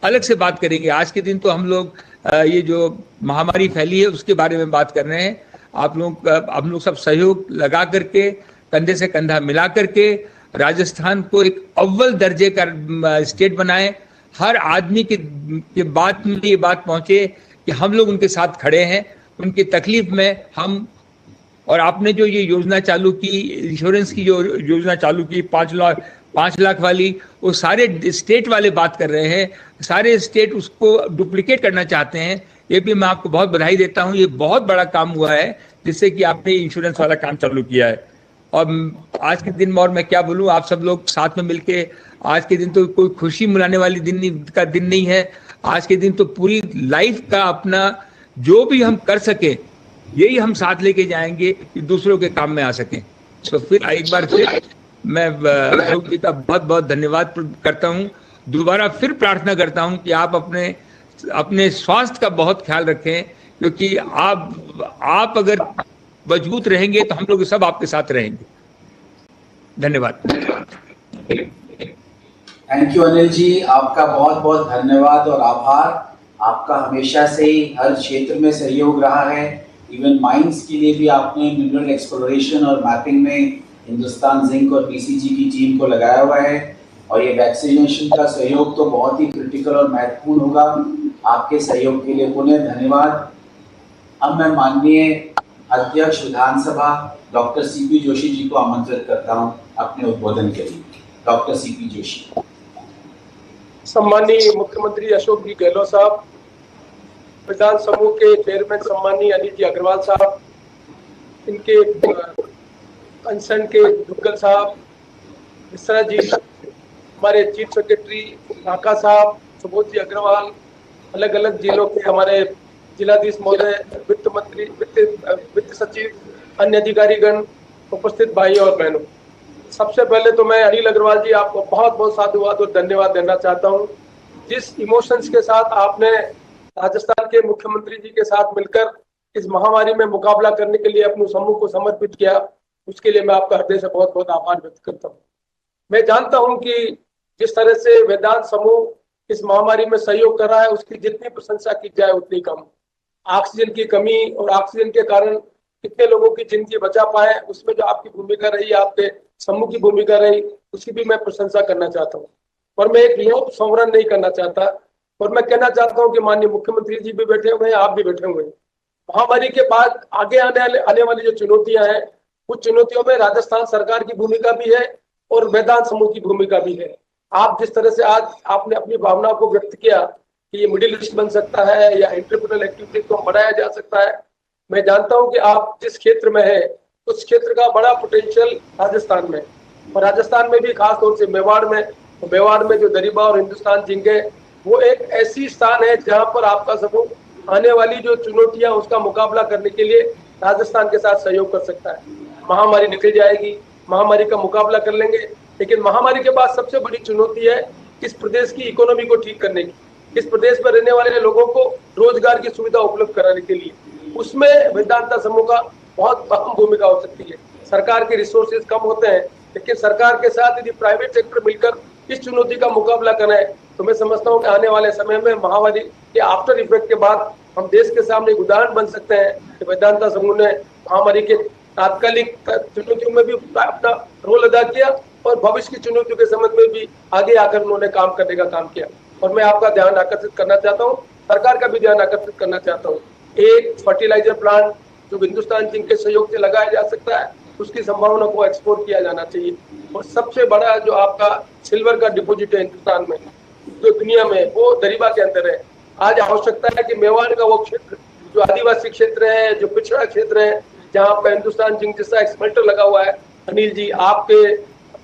अलग से बात करेंगे। आज के दिन तो हम लोग ये जो महामारी फैली है उसके बारे में बात कर रहे हैं। हम लोग सब सहयोग लगा करके, कंधे से कंधा मिला करके राजस्थान को एक अव्वल दर्जे का स्टेट बनाएं। हर आदमी के बात में ये बात पहुंचे कि हम लोग उनके साथ खड़े हैं, उनकी तकलीफ में हम। और आपने जो ये योजना चालू की, इंश्योरेंस की जो योजना चालू की 5 लाख वाली, वो सारे स्टेट वाले बात कर रहे हैं, सारे स्टेट उसको डुप्लीकेट करना चाहते हैं। ये भी मैं आपको बहुत बधाई देता हूँ। ये बहुत बड़ा काम हुआ है जिससे कि आपने इंश्योरेंस वाला काम चालू किया है। और आज के दिन में और मैं क्या बोलूँ, आप सब लोग साथ में मिलके, आज के दिन तो कोई खुशी मनाने वाली दिन नहीं है। आज के दिन तो पूरी लाइफ का अपना जो भी हम कर सके, यही हम साथ लेके जाएंगे कि दूसरों के काम में आ सकें। तो फिर एक बार फिर मैं अशोक जी का बहुत बहुत धन्यवाद करता हूँ। दोबारा फिर प्रार्थना करता हूँ कि आप अपने स्वास्थ्य का बहुत ख्याल रखें, क्योंकि आप अगर मजबूत रहेंगे तो हम लोग सब आपके साथ रहेंगे। धन्यवाद। थैंक यू अनिल जी, आपका बहुत बहुत धन्यवाद और आभार। आपका हमेशा से ही हर क्षेत्र में सहयोग रहा है। इवन माइंस के लिए भी आपने मिनरल एक्सप्लोरेशन और मैपिंग में हिंदुस्तान जिंक और पीसीजी की टीम को लगाया हुआ है। और ये वैक्सीनेशन का सहयोग तो बहुत ही क्रिटिकल और महत्वपूर्ण होगा। आपके सहयोग के लिए पुनः धन्यवाद। अब मैं माननीय अध्यक्ष विधानसभा डॉक्टर सीपी जोशी जी को आमंत्रित करता हूं अपने उद्बोधन के लिए। Doctor CP Joshi. सम्माननीय मुख्यमंत्री अशोक जी गहलोत साहब, विधान समूह के चेयरमैन सम्माननीय अनिल जी अग्रवाल साहब, इनके कंसर्न के दुग्गल साहब, मिश्रा जी, हमारे चीफ सेक्रेटरी ढाका साहब, सुबोध जी अग्रवाल, अलग अलग जिलों के हमारे जिलाधीश महोदय, वित्त मंत्री, वित्त सचिव, अन्य अधिकारीगण, उपस्थित भाई और बहनों, सबसे पहले तो मैं अनिल अग्रवाल जी आपको बहुत बहुत साधुवाद और धन्यवाद देना चाहता हूं। जिस इमोशंस के साथ आपने राजस्थान के मुख्यमंत्री जी के साथ मिलकर इस महामारी में मुकाबला करने के लिए अपने समूह को समर्पित किया, उसके लिए मैं आपका हृदय से बहुत बहुत आभार व्यक्त करता हूं। मैं जानता हूं कि जिस तरह से वेदांत समूह इस महामारी में सहयोग कर रहा है, उसकी जितनी प्रशंसा की जाए उतनी कम। ऑक्सीजन की कमी और ऑक्सीजन के कारण कितने लोगों की जिंदगी बचा पाए, उसमें जो आपकी भूमिका रही, आपके समूह की भूमिका रही, उसकी भी मैं प्रशंसा करना चाहता हूँ। और मैं एक लोक संवरण नहीं करना चाहता, और मैं कहना चाहता हूँ कि माननीय मुख्यमंत्री जी भी बैठे हुए हैं, आप भी बैठे हुए हैं। महामारी के बाद आगे आने वाली जो चुनौतियां हैं, उस चुनौतियों में राजस्थान सरकार की भूमिका भी है और वेदांत समूह की भूमिका भी है। आप जिस तरह से आज आपने अपनी भावनाओं को व्यक्त किया कि ये मिडिल ईस्ट बन सकता है या एंटरप्रेन्योरल एक्टिविटी को बढ़ाया जा सकता है, मैं जानता हूं कि आप जिस क्षेत्र में है उस क्षेत्र का बड़ा पोटेंशियल राजस्थान में, और राजस्थान में भी खास तौर से मेवाड़ में जो दरिबा और हिंदुस्तान जिंक है, वो एक ऐसी स्थान है जहां पर आपका समूह आने वाली जो चुनौतियां उसका मुकाबला करने के लिए राजस्थान के साथ सहयोग कर सकता है। महामारी निकल जाएगी, महामारी का मुकाबला कर लेंगे, लेकिन महामारी के बाद सबसे बड़ी चुनौती है इस प्रदेश की इकोनॉमी को ठीक करने की, इस प्रदेश में रहने वाले लोगों को रोजगार की सुविधा उपलब्ध कराने के लिए। उसमें वेदांता समूह का बहुत अहम भूमिका हो सकती है। सरकार के रिसोर्सेज कम होते हैं, लेकिन सरकार के साथ यदि प्राइवेट सेक्टर मिलकर इस चुनौती का मुकाबला करें तो मैं समझता हूँ कि आने वाले समय में महामारी के आफ्टर इफेक्ट के बाद हम देश के सामने एक उदाहरण बन सकते हैं कि वेदांता समूह ने महामारी के तात्कालिक चुनौतियों में भी अपना रोल अदा किया और भविष्य की चुनौतियों के संबंध में भी आगे आकर उन्होंने काम करने का काम किया। और मैं आपका ध्यान आकर्षित करना चाहता हूँ, सरकार का भी ध्यान आकर्षित करना चाहता हूँ। एक फर्टिलाइजर प्लांट जो हिंदुस्तान जिंक के सहयोग से लगाया जा सकता है, उसकी संभावना को एक्सपोर्ट किया जाना चाहिए। और सबसे बड़ा जो आपका सिल्वर का डिपोजिट है हिंदुस्तान में, जो दुनिया में, वो दरिबा के अंदर है। आज आवश्यकता है कि मेवाड़ का वो क्षेत्र जो आदिवासी क्षेत्र है, जो पिछड़ा क्षेत्र है, जहाँ पर हिंदुस्तान जिंक जैसा एक स्मेल्टर लगा हुआ है, अनिल जी आपके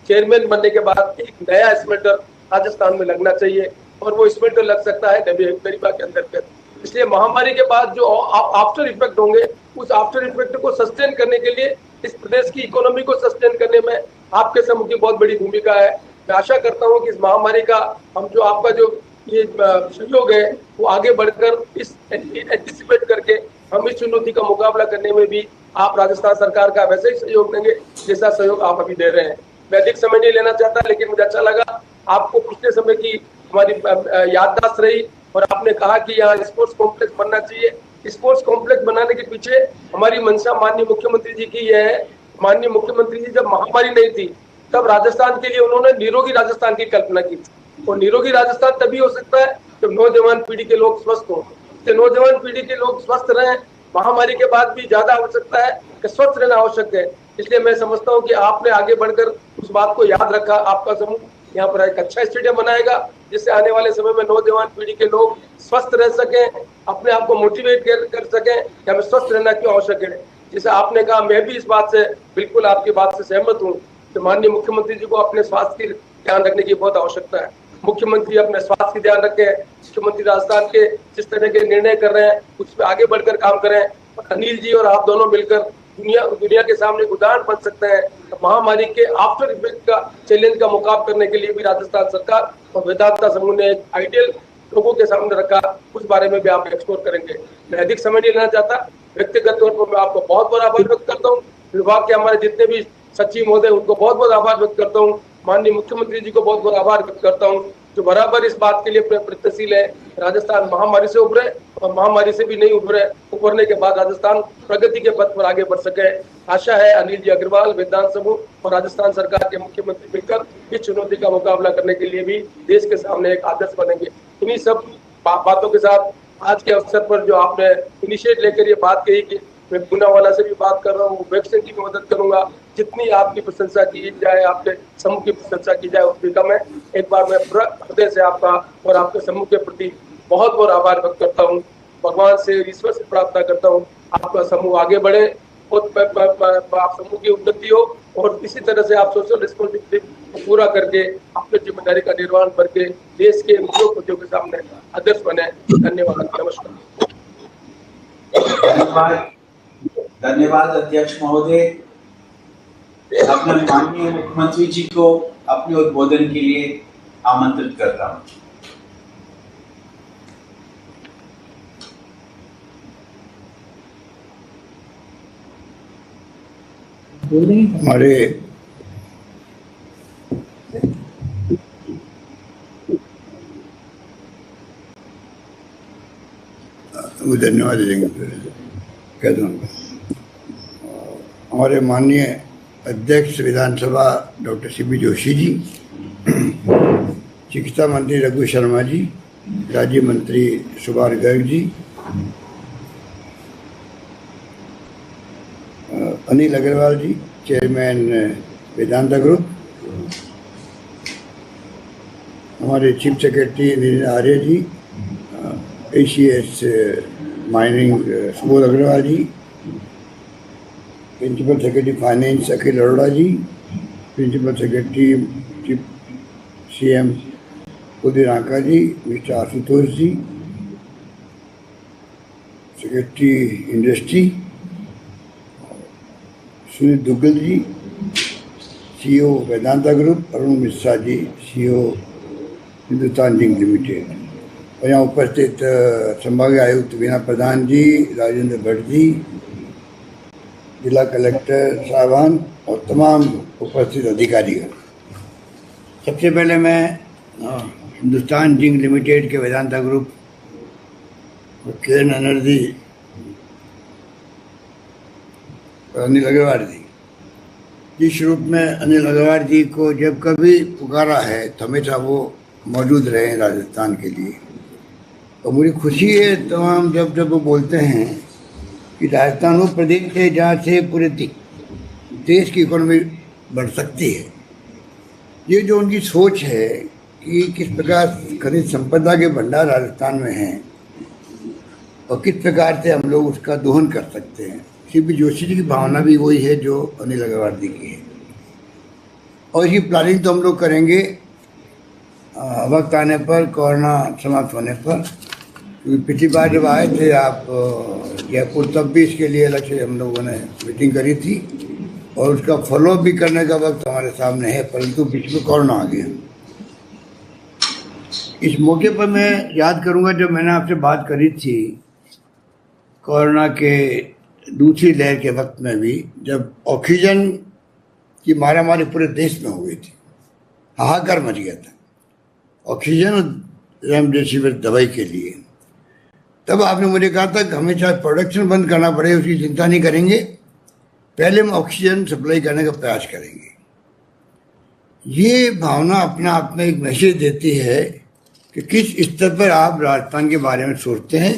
चेयरमैन बनने के बाद एक नया स्मेल्टर राजस्थान में लगना चाहिए, और वो स्मेल्टर लग सकता है दरिबा के अंदर। इसलिए महामारी के बाद जो आफ्टर इफेक्ट होंगे, उस आफ्टर इफेक्ट को सस्टेन करने के लिए, इस प्रदेश की इकोनॉमी को सस्टेन करने में आपके समूह की बहुत बड़ी भूमिका है। मैं आशा करता हूँ कि इस महामारी का हम जो आपका जो ये सहयोग है वो आगे बढ़कर इस एंटिसिपेट करके हम इस चुनौती का मुकाबला करने में भी आप राजस्थान सरकार का वैसे ही सहयोग देंगे जैसा सहयोग आप अभी दे रहे हैं। मैं अधिक समय नहीं लेना चाहता, लेकिन मुझे अच्छा लगा आपको पिछले समय की हमारी याददाश्त रही, और आपने कहा कि यहाँ स्पोर्ट्स कॉम्प्लेक्स बनना चाहिए। स्पोर्ट्स कॉम्प्लेक्स बनाने के पीछे हमारी मंशा माननीय मुख्यमंत्री जी की यह है। माननीय मुख्यमंत्री जी जब महामारी नहीं थी तब राजस्थान के लिए उन्होंने निरोगी राजस्थान की कल्पना की थी, और निरोगी राजस्थान तभी हो सकता है जब नौजवान पीढ़ी के लोग स्वस्थ हों। नौजवान पीढ़ी के लोग स्वस्थ रहें, महामारी के बाद भी ज्यादा आवश्यकता है कि स्वस्थ रहना आवश्यक है। इसलिए मैं समझता हूँ कि आपने आगे बढ़कर उस बात को याद रखा। आपका समूह यहाँ पर एक अच्छा स्टेडियम बनाएगा जिससे आने वाले समय में नौजवान पीढ़ी के लोग स्वस्थ रह सकें, अपने आप को मोटिवेट कर सकें कि हमें स्वस्थ रहना क्यों आवश्यक है। जैसे आपने कहा, मैं भी इस बात से बिल्कुल आपकी बात से सहमत हूँ कि माननीय मुख्यमंत्री जी को अपने स्वास्थ्य की ध्यान रखने की बहुत आवश्यकता है। मुख्यमंत्री अपने स्वास्थ्य की ध्यान रखें, मुख्यमंत्री राजस्थान के जिस तरह के निर्णय कर रहे हैं उस पर आगे बढ़कर काम करें। अनिल जी और आप दोनों मिलकर दुनिया के सामने उदाहरण बन सकते हैं। तो महामारी के आफ्टर इफेक्ट का चैलेंज का मुकाबला करने के लिए भी राजस्थान सरकार और वेदांता समूह ने एक आइडियल लोगों के सामने रखा, उस बारे में भी आप एक्सप्लोर करेंगे। मैं अधिक समय नहीं लेना चाहता। व्यक्तिगत तौर पर मैं आपको बहुत बहुत आभार व्यक्त करता हूँ। विभाग के हमारे जितने भी सचिव महोदय उनको बहुत बहुत आभार व्यक्त करता हूँ। माननीय मुख्यमंत्री जी को बहुत बहुत आभार व्यक्त करता हूँ जो बराबर इस बात के लिए प्रयत्नशील है राजस्थान महामारी से उभरे, और महामारी से भी नहीं उभरने के बाद राजस्थान प्रगति के पथ पर आगे बढ़ सके। आशा है अनिल जी अग्रवाल, वेदांत समूह और राजस्थान सरकार के मुख्यमंत्री मिलकर इस चुनौती का मुकाबला करने के लिए भी देश के सामने एक आदर्श बनेंगे। इन्हीं सब बातों के साथ आज के अवसर पर जो आपने इनिशिएट लेकर ये बात कही कि मैं पूनावाला से भी बात कर रहा हूँ, वैक्सीन की भी मदद करूंगा, जितनी आपकी प्रशंसा की जाए, आपके समूह की प्रशंसा की जाए उतनी कम है। एक बार मैं पूरा हृदय से आपका और आपके समूह के प्रति बहुत बहुत आभार व्यक्त करता हूँ। भगवान से, ईश्वर से प्रार्थना करता हूँ आपका समूह आगे बढ़े और आप समूह की उन्नति हो, और इसी तरह से आप सोशल रिस्पॉन्सिबिलिटी पूरा करके अपनी जिम्मेदारी का निर्वहन करके देश के उद्योगपतियों के सामने आदर्श बने। धन्यवाद, नमस्कार। धन्यवाद अध्यक्ष महोदय। अपने माननीय मुख्यमंत्री जी को अपने उद्बोधन के लिए आमंत्रित करता हूँ। हमारे धन्यवाद देंगे कह दूँगा। हमारे माननीय अध्यक्ष विधानसभा डॉक्टर सीपी जोशी जी, चिकित्सा मंत्री रघु शर्मा जी, राज्य मंत्री सुभाष गर्ग जी, अनिल अग्रवाल जी, चेयरमैन वेदांता ग्रुप, हमारे चीफ सेक्रेटरी नील आर्य जी, ACS माइनिंग सुबोध अग्रवाल जी, principal secretary finance Akhil Arora जी, प्रिंसिपल सेक्रेटरी चीफ CM उदय रांका जी, मिस्टर आशुतोष जी, सेक्रेटरी इंडस्ट्री सुनील दुग्गल जी, CEO Vedanta group, Arun Mishra ji, CEO Hindustan zinc limited, और यहाँ उपस्थित संभागीय आयुक्त वीणा प्रधान जी, राजेंद्र भट्ट जी, जिला कलेक्टर साहबान और तमाम उपस्थित अधिकारीगण। सबसे पहले मैं हिंदुस्तान जिंक लिमिटेड के वेदांता ग्रुप और किरण एनर्जी अनिल अग्रवाल जी, जिस रूप में अनिल अग्रवाल जी को जब कभी पुकारा है तो हमेशा वो मौजूद रहे राजस्थान के लिए, और मुझे खुशी है तमाम जब वो बोलते हैं कि राजस्थान वो प्रदेश है जहाँ से पूरे देश की इकोनॉमी बढ़ सकती है। ये जो उनकी सोच है कि किस प्रकार खनिज संपदा के भंडार राजस्थान में हैं और किस प्रकार से हम लोग उसका दोहन कर सकते हैं, सीपी जोशी जी की भावना भी वही है जो अनिल अग्रवाल जी की है। और इसकी प्लानिंग तो हम लोग करेंगे वक्त आने पर, कोरोना समाप्त होने पर। क्योंकि पिछली बार जब आए थे आप जयपुर, तब भी इसके लिए अलग से हम लोगों ने मीटिंग करी थी और उसका फॉलो भी करने का वक्त हमारे सामने है, परंतु बीच में कोरोना आ गया। इस मौके पर मैं याद करूंगा जब मैंने आपसे बात करी थी कोरोना के दूसरी लहर के वक्त में भी, जब ऑक्सीजन की मारामारी पूरे देश में हो गई थी, हाहाकार मच गया था ऑक्सीजन रेमडेसिविर दवाई के लिए। तब आपने मुझे कहा था कि हमें चाहे प्रोडक्शन बंद करना पड़े उसकी चिंता नहीं करेंगे, पहले हम ऑक्सीजन सप्लाई करने का प्रयास करेंगे। ये भावना अपने आप में एक मैसेज देती है कि किस स्तर पर आप राजस्थान के बारे में सोचते हैं,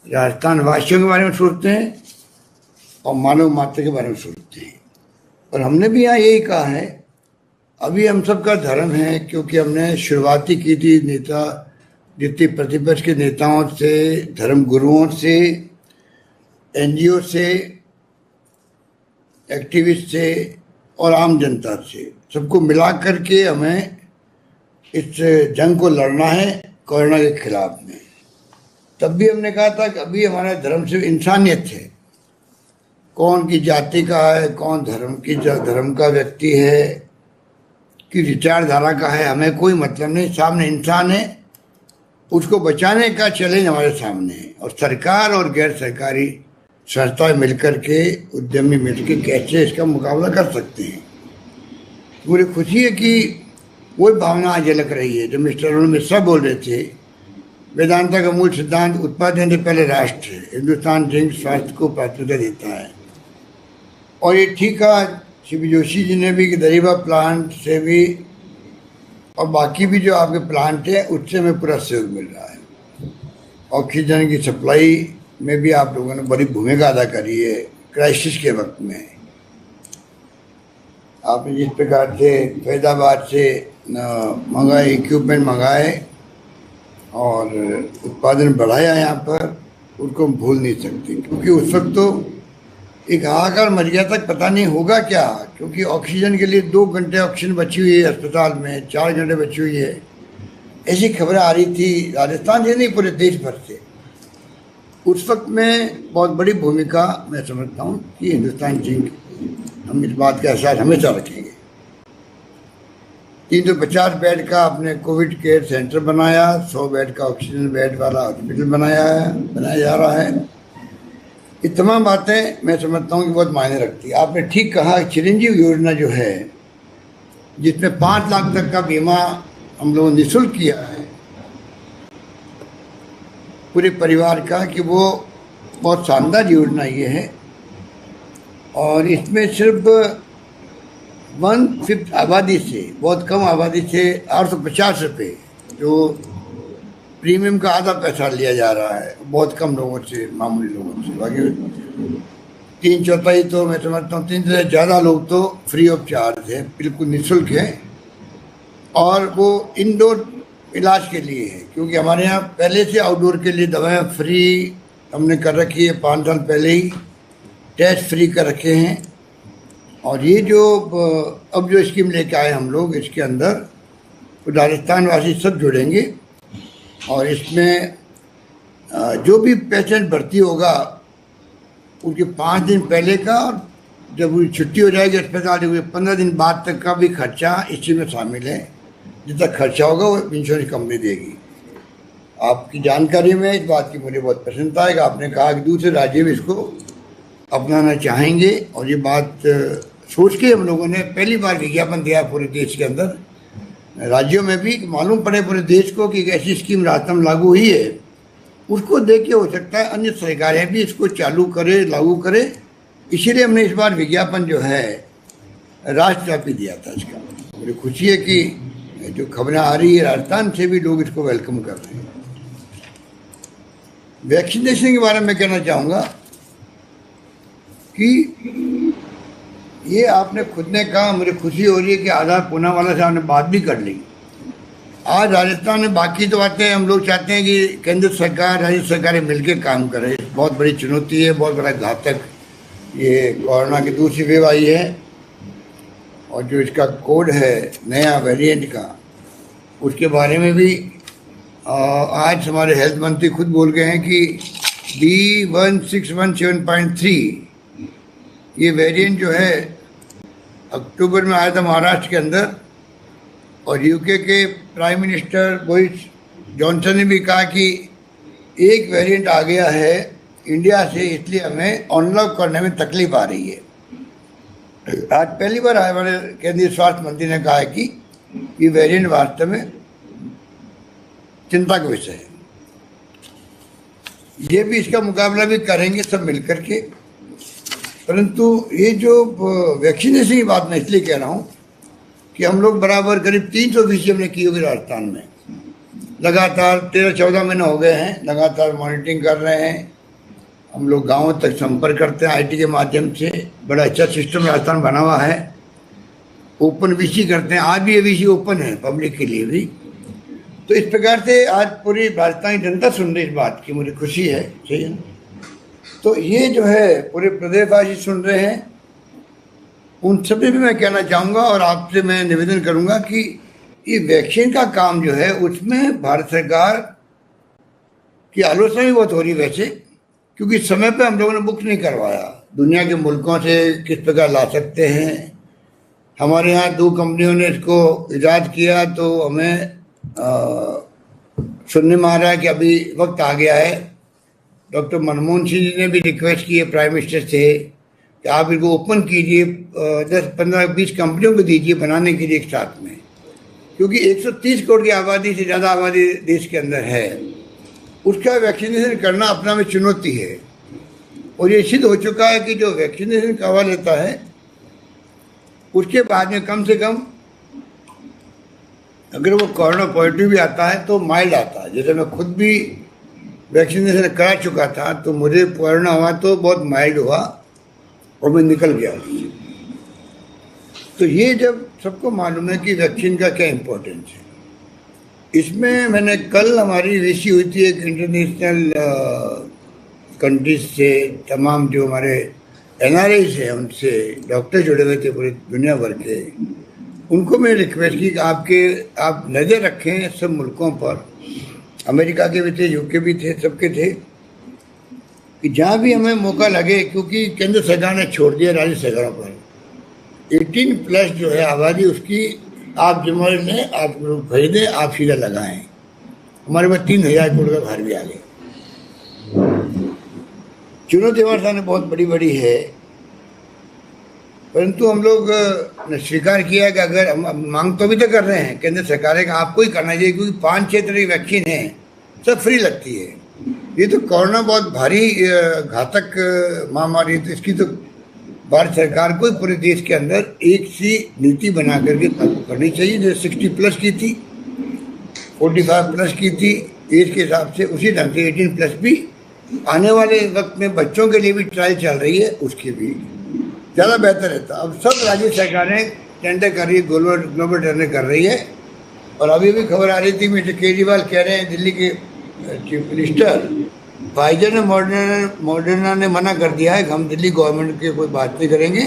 राजस्थान वासियों के बारे में सोचते हैं और मानव मात्र के बारे में सोचते हैं। और हमने भी यहाँ यही कहा है, अभी हम सबका धर्म है, क्योंकि हमने शुरुआती की थी नेता जितने प्रतिपक्ष के नेताओं से, धर्म गुरुओं से, NGO से, एक्टिविस्ट से और आम जनता से, सबको मिला करके हमें इस जंग को लड़ना है कोरोना के खिलाफ में। तब भी हमने कहा था कि अभी हमारा धर्म सिर्फ इंसानियत है, कौन की जाति का है, कौन धर्म का व्यक्ति है, कि विचारधारा का है, हमें कोई मतलब नहीं, सामने इंसान है, उसको बचाने का चैलेंज हमारे सामने है। और सरकार और गैर सरकारी संस्थाएं मिलकर के, उद्यमी मिलकर कैसे इसका मुकाबला कर सकते हैं। मुझे खुशी है कि वही भावना आज झलक रही है जो मिस्टर अरुण मिश्रा बोल रहे थे। वेदांता का मूल सिद्धांत उत्पादन से पहले राष्ट्र है, हिंदुस्तान जिंक स्वास्थ्य को प्राथमिकता देता है। और ये ठीक है, सीपी जोशी जी ने भी कि दरीबा प्लांट से भी और बाकी भी जो आपके प्लांट है उससे हमें पूरा सहयोग मिल रहा है। ऑक्सीजन की सप्लाई में भी आप लोगों ने बड़ी भूमिका अदा करी है क्राइसिस के वक्त में। आपने जिस प्रकार से फैजाबाद से मंगाए, इक्विपमेंट मंगाए और उत्पादन बढ़ाया यहाँ पर, उनको हम भूल नहीं सकते। क्योंकि उस वक्त तो एक हाहाकार मच गया था, पता नहीं होगा क्या, क्योंकि ऑक्सीजन के लिए 2 घंटे ऑक्सीजन बची हुई है अस्पताल में, 4 घंटे बची हुई है, ऐसी खबरें आ रही थी राजस्थान से नहीं पूरे देश भर से। उस वक्त में बहुत बड़ी भूमिका मैं समझता हूँ कि हिंदुस्तान जिंक, हम इस बात का एहसास हमेशा रखेंगे। 350 बेड का आपने कोविड केयर सेंटर बनाया, 100 बेड का ऑक्सीजन बेड वाला हॉस्पिटल बनाया जा रहा है। ये तमाम बातें मैं समझता हूँ कि बहुत मायने रखती है। आपने ठीक कहा, चिरंजीव योजना जो है जिसमें 5 लाख तक का बीमा हम लोगों ने निःशुल्क किया है, पूरे परिवार का कि वो बहुत शानदार योजना ये है। और इसमें सिर्फ 1/5 आबादी से, बहुत कम आबादी से 850 रुपये जो प्रीमियम का आधा पैसा लिया जा रहा है, बहुत कम लोगों से, मामूली लोगों से। बाकी 3/4 तो मैं समझता हूँ 3 से ज़्यादा लोग तो फ्री ऑफ चार्ज है, बिल्कुल निःशुल्क है। और वो इंडोर इलाज के लिए है, क्योंकि हमारे यहाँ पहले से आउटडोर के लिए दवाएं फ्री हमने कर रखी है, 5 साल पहले ही टेस्ट फ्री कर रखे हैं। और ये जो अब जो स्कीम लेके आए हम लोग, इसके अंदर तो राजस्थान वासी सब जुड़ेंगे। और इसमें जो भी पेशेंट भर्ती होगा उनके 5 दिन पहले का, और जब वो छुट्टी हो जाएगी अस्पताल से 15 दिन बाद तक का भी खर्चा इसी में शामिल है। जितना खर्चा होगा वो इंश्योरेंस कंपनी देगी। आपकी जानकारी में इस बात की मुझे बहुत प्रसन्नता है कि आपने कहा कि दूसरे राज्य भी इसको अपनाना चाहेंगे। और ये बात सोच के हम लोगों ने पहली बार विज्ञापन दिया पूरे देश के अंदर, राज्यों में भी मालूम पड़े पूरे देश को कि एक ऐसी स्कीम राजस्थान में लागू हुई है। उसको देख के हो सकता है अन्य सरकारें भी इसको चालू करे, लागू करे। इसीलिए हमने इस बार विज्ञापन जो है राष्ट्रव्यापी दिया था इसका। मुझे खुशी है कि जो खबरें आ रही है राजस्थान से भी लोग इसको वेलकम कर रहे हैं। वैक्सीनेशन के बारे में कहना चाहूँगा कि ये आपने खुद ने कहा, मुझे खुशी हो रही है कि आधार पूनावाला से आपने बात भी कर ली। आज राजस्थान में बाकी तो बातें हम लोग चाहते हैं कि केंद्र सरकार, राज्य सरकारें मिलकर काम करें। बहुत बड़ी चुनौती है, बहुत बड़ा घातक ये कोरोना की दूसरी वेव आई है। और जो इसका कोड है नया वेरिएंट का, उसके बारे में भी आज हमारे हेल्थ मंत्री खुद बोल गए हैं कि B1617.3 ये वेरिएंट जो है अक्टूबर में आया था महाराष्ट्र के अंदर। और यूके के प्राइम मिनिस्टर बोरिस जॉनसन ने भी कहा कि एक वेरिएंट आ गया है इंडिया से, इसलिए हमें अनलॉक करने में तकलीफ आ रही है। आज पहली बार हमारे केंद्रीय स्वास्थ्य मंत्री ने कहा है कि ये वेरिएंट वास्तव में चिंता का विषय है। ये भी इसका मुकाबला भी करेंगे सब मिलकर के। परंतु ये जो वैक्सीनेशन की बात मैं इसलिए कह रहा हूँ कि हम लोग बराबर करीब 300 हमने की होगी राजस्थान में। लगातार 13-14 महीने हो गए हैं, लगातार मॉनिटरिंग कर रहे हैं। हम लोग गाँव तक संपर्क करते हैं आईटी के माध्यम से। बड़ा अच्छा सिस्टम राजस्थान बना हुआ है। ओपन वीसी करते हैं, आज भी ये वीसी ओपन है पब्लिक के लिए भी। तो इस प्रकार से आज पूरी राजस्थान की जनता सुन रही इस बात की, मुझे खुशी है। सही है। तो ये जो है पूरे प्रदेशवासी सुन रहे हैं, उन सभी भी मैं कहना चाहूँगा और आपसे मैं निवेदन करूँगा कि ये वैक्सीन का काम जो है उसमें भारत सरकार की आलोचना भी बहुत हो रही वैसे, क्योंकि समय पे हम लोगों ने बुक नहीं करवाया। दुनिया के मुल्कों से किस प्रकार ला सकते हैं। हमारे यहाँ 2 कंपनियों ने इसको ईजाद किया, तो हमें सुनने में आ रहा है कि अभी वक्त आ गया है। डॉक्टर मनमोहन सिंह जी ने भी रिक्वेस्ट की है प्राइम मिनिस्टर से कि आप इनको ओपन कीजिए, 10-15-20 कंपनियों को दीजिए बनाने के लिए एक साथ में, क्योंकि 130 करोड़ की आबादी से ज़्यादा आबादी देश के अंदर है। उसका वैक्सीनेशन करना अपना में चुनौती है। और ये सिद्ध हो चुका है कि जो वैक्सीनेशन करवा लेता है उसके बाद में कम से कम अगर वो कोरोना पॉजिटिव भी आता है तो माइल्ड आता है। जैसे मैं खुद भी वैक्सीनेशन करा चुका था, तो मुझे कोरोना हुआ तो बहुत माइल्ड हुआ और मैं निकल गया। तो ये जब सबको मालूम है कि वैक्सीन का क्या इम्पोर्टेंस है, इसमें मैंने कल हमारी वीसी हुई थी एक इंटरनेशनल कंट्रीज से, तमाम जो हमारे NRIs हैं उनसे डॉक्टर जुड़े हुए थे पूरी दुनिया भर के। उनको मैं रिक्वेस्ट की कि आप नज़र रखें सब मुल्कों पर, अमेरिका के भी थे, यूके भी थे, सबके थे, कि जहाँ भी हमें मौका लगे, क्योंकि केंद्र सरकार ने छोड़ दिया राज्य सरकारों पर 18+ जो है आबादी उसकी आप जिम्मेदारी लें, आप लोग खरीदें, आप सीधा लगाएं। हमारे पास 3000 करोड़ का भार भी आ गया। चुनौती हमारे सामने बहुत बड़ी बड़ी है, परंतु हम लोग ने स्वीकार किया कि अगर हम मांग तो भी तो कर रहे हैं केंद्र सरकार का आपको ही करना चाहिए, क्योंकि 5-6 तरह की वैक्सीन है, सब फ्री लगती है। ये तो कोरोना बहुत भारी घातक महामारी, तो इसकी तो भारत सरकार को पूरे देश के अंदर एक सी नीति बना करके करनी चाहिए। जो 60+ की थी, 45+ की थी एज के हिसाब से, उसी ढंग से 18+ भी आने वाले वक्त में बच्चों के लिए भी ट्रायल चल रही है, उसके भी ज़्यादा बेहतर रहता। अब सब राज्य सरकारें टेंडर कर रही है, ग्लोबल टेंडर कर रही है। और अभी भी खबर आ रही थी, मिस्टर केजरीवाल कह रहे हैं, दिल्ली के चीफ मिनिस्टर, फाइजर ने मॉडर्ना ने मना कर दिया है कि हम दिल्ली गवर्नमेंट के कोई बात नहीं करेंगे,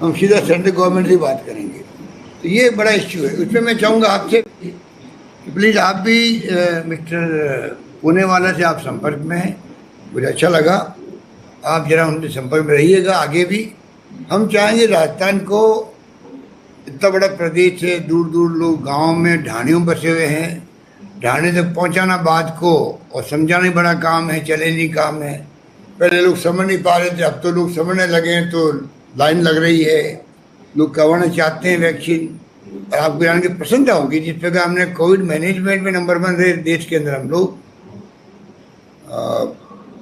हम सीधा सेंट्रल गवर्नमेंट से बात करेंगे। तो ये बड़ा इश्यू है। उसमें मैं चाहूँगा आपसे कि प्लीज़ आप भी मिस्टर पूनेवाला से आप संपर्क में हैं, मुझे अच्छा लगा, आप जरा उनके संपर्क में रहिएगा आगे भी। हम चाहेंगे राजस्थान को, इतना बड़ा प्रदेश है, दूर दूर लोग गाँव में ढाणियों बसे हुए हैं, ढाणे तक पहुंचाना बात को और समझाना बड़ा काम है, चैलेंजिंग काम है। पहले लोग समझ नहीं पा रहे थे, अब तो लोग समझने लगे हैं, तो लाइन लग रही है, लोग करवाना चाहते हैं वैक्सीन। और आपको जान के पसंद होगी, जिस प्रकार हमने कोविड मैनेजमेंट में नंबर 1 रहे देश के अंदर हम लोग,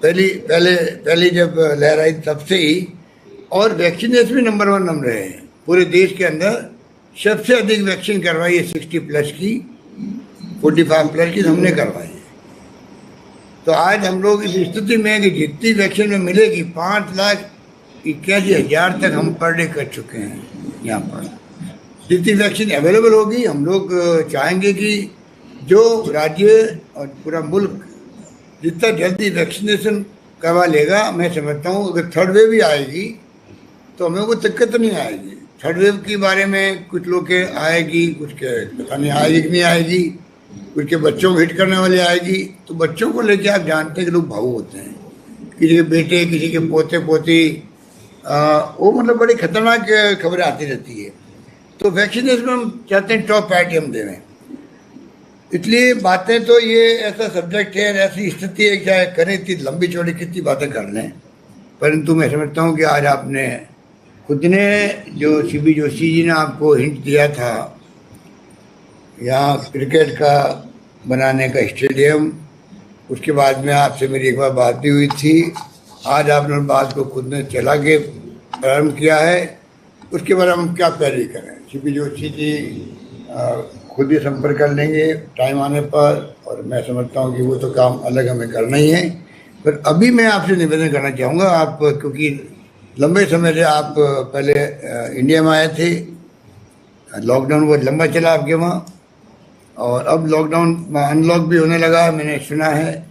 पहली जब लहर आई तब से ही, और वैक्सीनेशन भी नंबर 1 हम रहे हैं पूरे देश के अंदर। सबसे अधिक वैक्सीन करवाई है 60+ की, 45+ की हमने करवाई है। तो आज हम लोग इस स्थिति में हैं कि जितनी वैक्सीन में मिलेगी 5,81,000 तक हम पर डे कर चुके हैं। यहाँ पर जितनी वैक्सीन अवेलेबल होगी, हम लोग चाहेंगे कि जो राज्य और पूरा मुल्क जितना जल्दी वैक्सीनेशन करवा लेगा, मैं समझता हूँ अगर थर्ड वेव भी आएगी तो हमें वो दिक्कत नहीं आएगी। थर्ड वेव के बारे में कुछ लोग के आएगी, कुछ के पता नहीं आएगी कि नहीं आएगी, कुछ के बच्चों को हिट करने वाले आएगी। तो बच्चों को लेके आप जानते हैं कि लोग भावुक होते हैं, किसी के बेटे, किसी के पोते पोती, वो मतलब बड़ी खतरनाक खबरें आती रहती है। तो वैक्सीनेशन में हम चाहते हैं टॉप प्रायोरिटी हम देवें। इसलिए बातें तो ये ऐसा सब्जेक्ट है, ऐसी स्थिति है, चाहे करें इतनी लंबी चौड़ी कितनी बातें कर लें, परंतु मैं समझता हूँ कि आज आपने खुद ने, जो CP जोशी जी ने आपको हिंट दिया था यहाँ क्रिकेट का बनाने का स्टेडियम, उसके बाद में आपसे मेरी एक बार बात भी हुई थी। आज आपने उस बात को खुद ने चला के प्रारंभ किया है, उसके बाद हम क्या पैरवी करें। CP जोशी जी खुद ही संपर्क कर लेंगे टाइम आने पर, और मैं समझता हूँ कि वो तो काम अलग हमें करना ही है। पर अभी मैं आपसे निवेदन करना चाहूँगा, आप क्योंकि लंबे समय से आप पहले इंडिया में आए थे, लॉकडाउन बहुत लंबा चला आपके वहाँ, और अब लॉकडाउन अनलॉक भी होने लगा है, मैंने सुना है।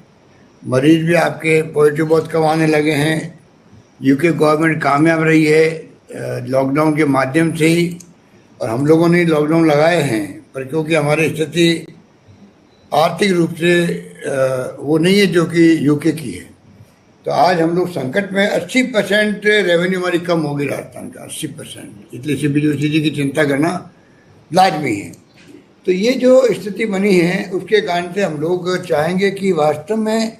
मरीज भी आपके पॉजिटिव बहुत कम आने लगे हैं। UK गवर्नमेंट कामयाब रही है लॉकडाउन के माध्यम से ही, और हम लोगों ने लॉकडाउन लगाए हैं, पर क्योंकि हमारी स्थिति आर्थिक रूप से वो नहीं है जो कि UK की है, तो आज हम लोग संकट में। 80% रेवेन्यू हमारी कम होगी राजस्थान का, 80%। इसलिए CP जोशी जी की चिंता करना लाजमी है। तो ये जो स्थिति बनी है, उसके कारण से हम लोग चाहेंगे कि वास्तव में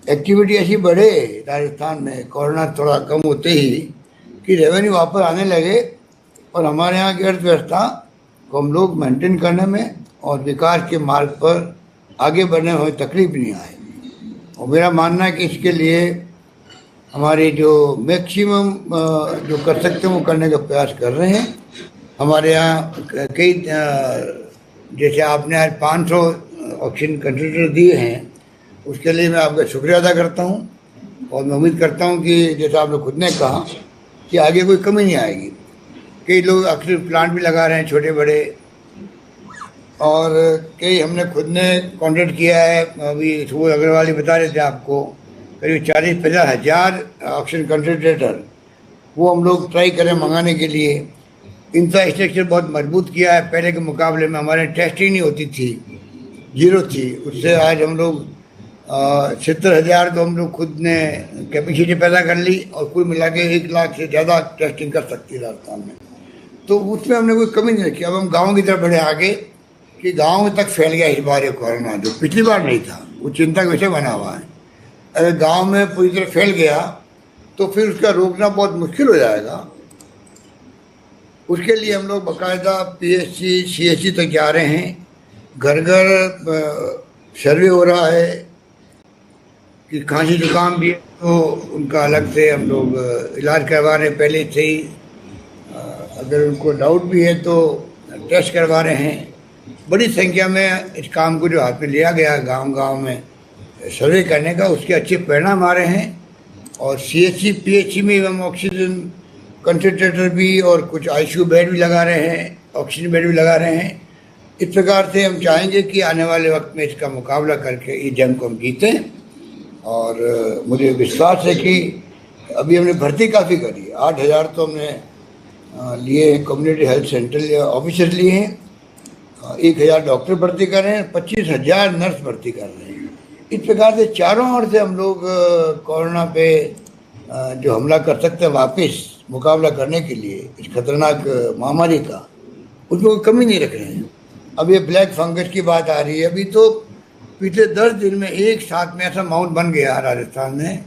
एक्टिविटी ऐसी बढ़े राजस्थान में, कोरोना थोड़ा कम होते ही, कि रेवेन्यू वापस आने लगे और हमारे यहाँ की अर्थव्यवस्था को हम लोग मेंटेन करने में और विकास के मार्ग पर आगे बढ़ने में तकलीफ नहीं आए। और मेरा मानना है कि इसके लिए हमारे जो मैक्सिमम जो कर सकते हैं वो करने का प्रयास कर रहे हैं। हमारे यहाँ कई, जैसे आपने आज 500 ऑक्सीजन कंसंट्रेटर दिए हैं, उसके लिए मैं आपका शुक्रिया अदा करता हूँ। और मैं उम्मीद करता हूँ कि जैसा आपने खुद ने कहा कि आगे कोई कमी नहीं आएगी। कई लोग ऑक्सीजन प्लांट भी लगा रहे हैं छोटे बड़े, और कई हमने खुद ने कॉन्ट्रैक्ट किया है। अभी सुबोध अग्रवाल ही बता रहे थे आपको, करीब 40-50 हज़ार ऑक्सीजन कंसंट्रेटर वो हम लोग ट्राई करें मंगाने के लिए। इंफ्रास्ट्रक्चर बहुत मजबूत किया है, पहले के मुकाबले में हमारे टेस्टिंग नहीं होती थी, 0 थी, उससे आज हम लोग 70,000 तो हम लोग खुद ने कैपेसिटी पैदा कर ली, और कुल मिला के 1 लाख से ज़्यादा टेस्टिंग कर सकती है राजस्थान में। तो उसमें हमने कोई कमी नहीं रखी। अब हम गाँव की तरफ बढ़े आगे कि गाँव तक फैल गया इस बार ये कोरोना, जो पिछली बार नहीं था, वो चिंता का विषय बना हुआ है। अगर गांव में पूरी तरह फैल गया तो फिर उसका रोकना बहुत मुश्किल हो जाएगा। उसके लिए हम लोग बाकायदा PSC CSC तक जा रहे हैं, घर घर सर्वे हो रहा है, कि खांसी जुकाम भी है तो उनका अलग से हम लोग इलाज करवा रहे हैं पहले से ही। अगर उनको डाउट भी है तो टेस्ट करवा रहे हैं। बड़ी संख्या में इस काम को जो हाथ में लिया गया गांव-गांव में सर्वे करने का, उसके अच्छे परिणाम आ रहे हैं। और CHC PHC में हम ऑक्सीजन कंसंट्रेटर भी और कुछ ICU बेड भी लगा रहे हैं, ऑक्सीजन बेड भी लगा रहे हैं। इस प्रकार से हम चाहेंगे कि आने वाले वक्त में इसका मुकाबला करके इस जंग को हम जीतें। और मुझे विश्वास है कि अभी हमने भर्ती काफ़ी करी है। 8,000 तो हमने लिए हैं, कम्युनिटी हेल्थ सेंटर ऑफिसर लिए हैं, 1,000 डॉक्टर भर्ती कर रहे हैं, 25,000 नर्स भर्ती कर रहे हैं। इस प्रकार से चारों ओर से हम लोग कोरोना पे जो हमला कर सकते हैं वापस मुकाबला करने के लिए इस खतरनाक महामारी का, उसमें कोई कमी नहीं रख रहे हैं। अब ये ब्लैक फंगस की बात आ रही है। अभी तो पिछले 10 दिन में एक साथ में ऐसा माउंट बन गया राजस्थान में,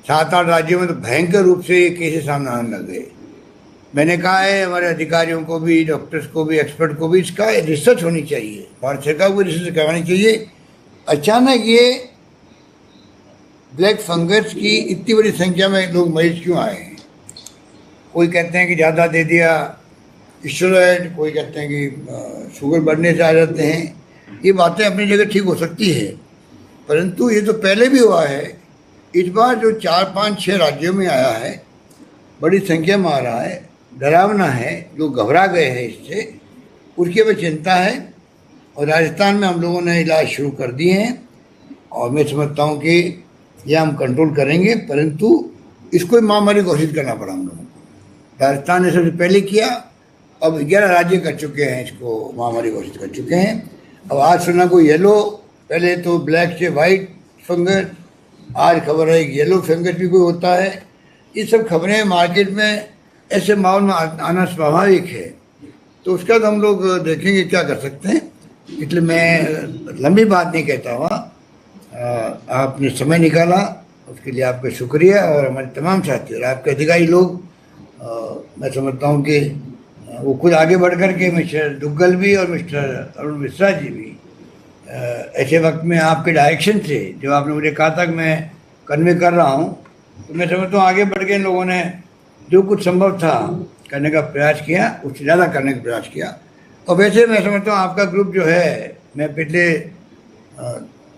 7-8 राज्यों में तो भयंकर रूप से ये केसेस सामने आने लग गए। मैंने कहा है हमारे अधिकारियों को भी, डॉक्टर्स को भी, एक्सपर्ट को भी, इसका रिसर्च होनी चाहिए, भारत सरकार को रिसर्च करवानी चाहिए। अचानक ये ब्लैक फंगस की इतनी बड़ी संख्या में लोग मरीज क्यों आए हैं? कोई कहते हैं कि ज़्यादा दे दिया स्टेरॉइड, कोई कहते हैं कि शुगर बढ़ने से आ जाते हैं। ये बातें अपनी जगह ठीक हो सकती है, परंतु ये तो पहले भी हुआ है। इस बार जो 4-5-6 राज्यों में आया है, बड़ी संख्या में आ रहा है, डरावना है, लोग घबरा गए हैं इससे, उसकी हमें चिंता है। और राजस्थान में हम लोगों ने इलाज शुरू कर दिए हैं और मैं समझता हूँ कि यह हम कंट्रोल करेंगे, परंतु इसको महामारी घोषित करना पड़ा हम लोगों को। राजस्थान ने सबसे पहले किया, अब 11 राज्य कर चुके हैं, इसको महामारी घोषित कर चुके हैं। अब आज सुना कोई येलो, पहले तो ब्लैक से वाइट फंगस, आज खबर है कि येलो फंगस भी कोई होता है। ये सब खबरें मार्केट में ऐसे माहौल में आना स्वाभाविक है, तो उसका तो हम लोग देखेंगे क्या कर सकते हैं। इसलिए मैं लंबी बात नहीं कहता हुआ, आपने समय निकाला उसके लिए आपका शुक्रिया। और हमारे तमाम साथी और आपके अधिकारी लोग, मैं समझता हूँ कि वो खुद आगे बढ़ कर के, मिस्टर दुग्गल भी और मिस्टर अरुण मिश्रा जी भी, ऐसे वक्त में आपके डायरेक्शन से जो आपने मुझे कहा था कि मैं कन्वे कर रहा हूँ, तो मैं समझता हूँ आगे बढ़ के इन लोगों ने जो कुछ संभव था करने का प्रयास किया, उससे ज़्यादा करने का प्रयास किया। और वैसे मैं समझता हूँ आपका ग्रुप जो है, मैं पिछले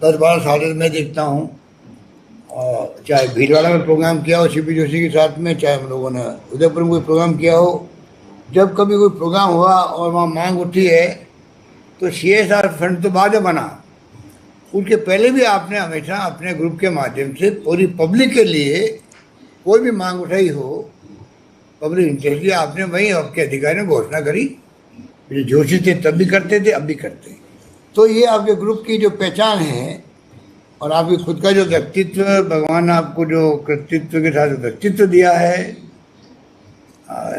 10-12 साल में देखता हूँ, चाहे भीलवाड़ा में प्रोग्राम किया हो CP जोशी के साथ में, चाहे हम लोगों ने उदयपुर में कोई प्रोग्राम किया हो, जब कभी कोई प्रोग्राम हुआ और वहाँ मांग उठी है तो CSR फंड तो बाद में बना, उसके पहले भी आपने हमेशा अपने ग्रुप के माध्यम से पूरी पब्लिक के लिए कोई भी मांग उठाई हो, पब्लिक इंटरेस्ट की, आपने वही आपके अधिकारी ने घोषणा करी। जोशी थे तब भी करते थे, अब भी करते हैं। तो ये आपके ग्रुप की जो पहचान है और आपकी खुद का जो व्यक्तित्व, भगवान आपको जो कृतित्व के साथ व्यक्तित्व दिया है,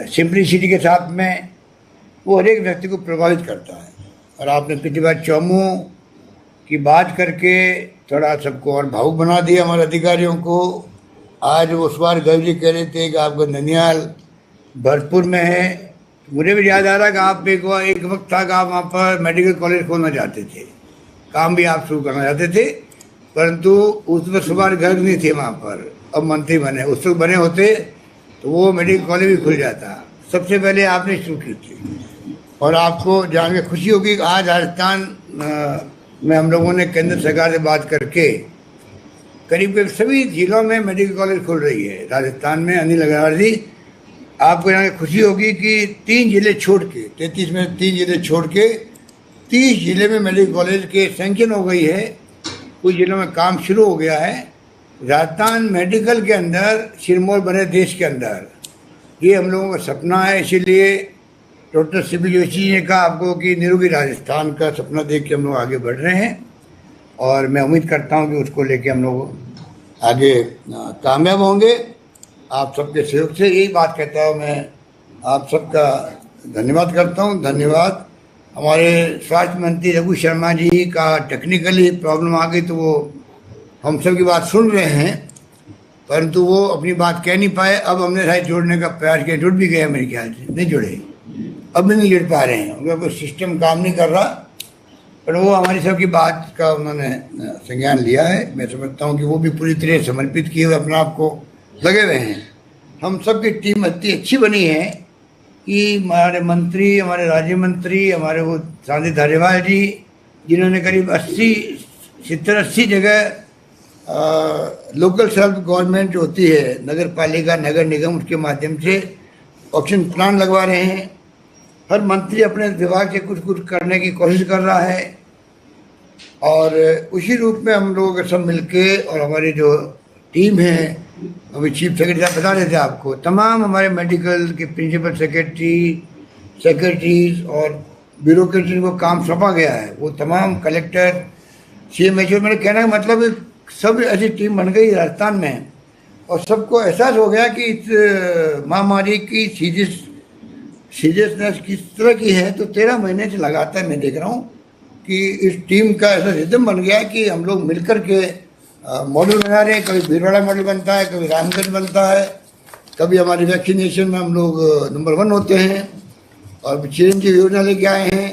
सिंपलिसिटी के साथ में, वो हर एक व्यक्ति को प्रभावित करता है। और आपने पिछली बार चौमू की बात करके थोड़ा सबको और भावुक बना दिया हमारे अधिकारियों को। आज उस बार गौर जी कह रहे थे कि आपका ननियाल भरतपुर में है, मुझे भी याद आ रहा कि आप एक वक्त था कि आप वहाँ पर मेडिकल कॉलेज खोलना चाहते थे, काम भी आप शुरू करना चाहते थे, परंतु उस वक्त सुबह घर नहीं थे वहाँ पर। अब मंत्री बने, उस वक्त बने होते तो वो मेडिकल कॉलेज भी खुल जाता। सबसे पहले आपने शुरू की थी और आपको जान के खुशी होगी कि आज राजस्थान में हम लोगों ने केंद्र सरकार से बात करके करीब करीब सभी जिलों में मेडिकल कॉलेज खुल रही है। राजस्थान में अनिल अग्रवाल जी, आपको जान के खुशी होगी कि 3 जिले छोड़ के, 33 में 3 जिले छोड़ के 30 जिले में मेडिकल कॉलेज के सैंक्शन हो गई है। कुछ जिलों में काम शुरू हो गया है। राजस्थान मेडिकल के अंदर सिरमौर बने देश के अंदर, ये हम लोगों का सपना है। इसीलिए डॉक्टर CP जोशी ने कहा आपको कि निरोगी राजस्थान का सपना देख के हम लोग आगे बढ़ रहे हैं और मैं उम्मीद करता हूं कि उसको लेके हम लोग आगे कामयाब होंगे। आप सबके सहयोग से यही बात कहता हूँ मैं, आप सबका धन्यवाद करता हूँ। धन्यवाद। हमारे स्वास्थ्य मंत्री रघु शर्मा जी का टेक्निकली प्रॉब्लम आ गई, तो वो हम सब की बात सुन रहे हैं, परंतु वो अपनी बात कह नहीं पाए। अब हमने शायद जोड़ने का प्रयास किया, जुड़ भी गए मेरे ख्याल से, नहीं जुड़े, अब भी नहीं जुड़ पा रहे हैं, उनका कोई सिस्टम काम नहीं कर रहा। पर वो हमारी सबकी बात का उन्होंने संज्ञान लिया है। मैं समझता हूँ कि वो भी पूरी तरह समर्पित किए हुए अपने आप को लगे हुए हैं। हम सबकी टीम इतनी अच्छी बनी है कि हमारे मंत्री, हमारे राज्य मंत्री, हमारे वो सांदी धारीवाल जी, जिन्होंने करीब 70-80 जगह लोकल सेल्फ गवर्नमेंट जो होती है, नगर पालिका, नगर निगम, उसके माध्यम से ऑक्सीजन प्लांट लगवा रहे हैं। हर मंत्री अपने विभाग से कुछ कुछ करने की कोशिश कर रहा है और उसी रूप में हम लोग सब मिलके, और हमारी जो टीम है, अभी चीफ सेक्रेटरी साहब बता रहे थे आपको, तमाम हमारे मेडिकल के प्रिंसिपल सेक्रेटरीज और ब्यूरोक्रेसी को काम सौंपा गया है। वो तमाम कलेक्टर, CMHO, मेरे कहने का मतलब सब ऐसी टीम बन गई राजस्थान में और सबको एहसास हो गया कि इस महामारी की सीरियसनेस किस तरह की है। तो 13 महीने से लगातार मैं देख रहा हूँ कि इस टीम का ऐसा रिदम बन गया कि हम लोग मिलकर के मॉडल बना रहे हैं। कभी भीलवाड़ा मॉडल बनता है, कभी रामगढ़ बनता है, कभी हमारी वैक्सीनेशन में हम लोग नंबर 1 होते हैं और चिरंजीवी योजना लेके आए हैं।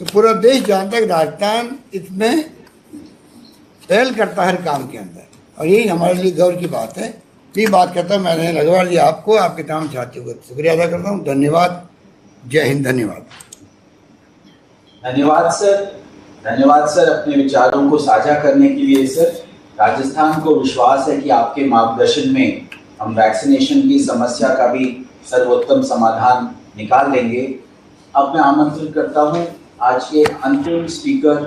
तो पूरा देश जानता है कि राजस्थान इसमें पहल करता है हर काम के अंदर, और यही हमारे लिए गर्व की बात है। यही बात करता हूँ मैंने लगवा दिया आपको, आपके तमाम साथियों का शुक्रिया अदा करता हूँ। धन्यवाद। जय हिंद। धन्यवाद। धन्यवाद सर अपने विचारों को साझा करने के लिए। सर, राजस्थान को विश्वास है कि आपके मार्गदर्शन में हम वैक्सीनेशन की समस्या का भी सर्वोत्तम समाधान निकाल लेंगे। अब मैं आमंत्रित करता हूं आज के अंतिम स्पीकर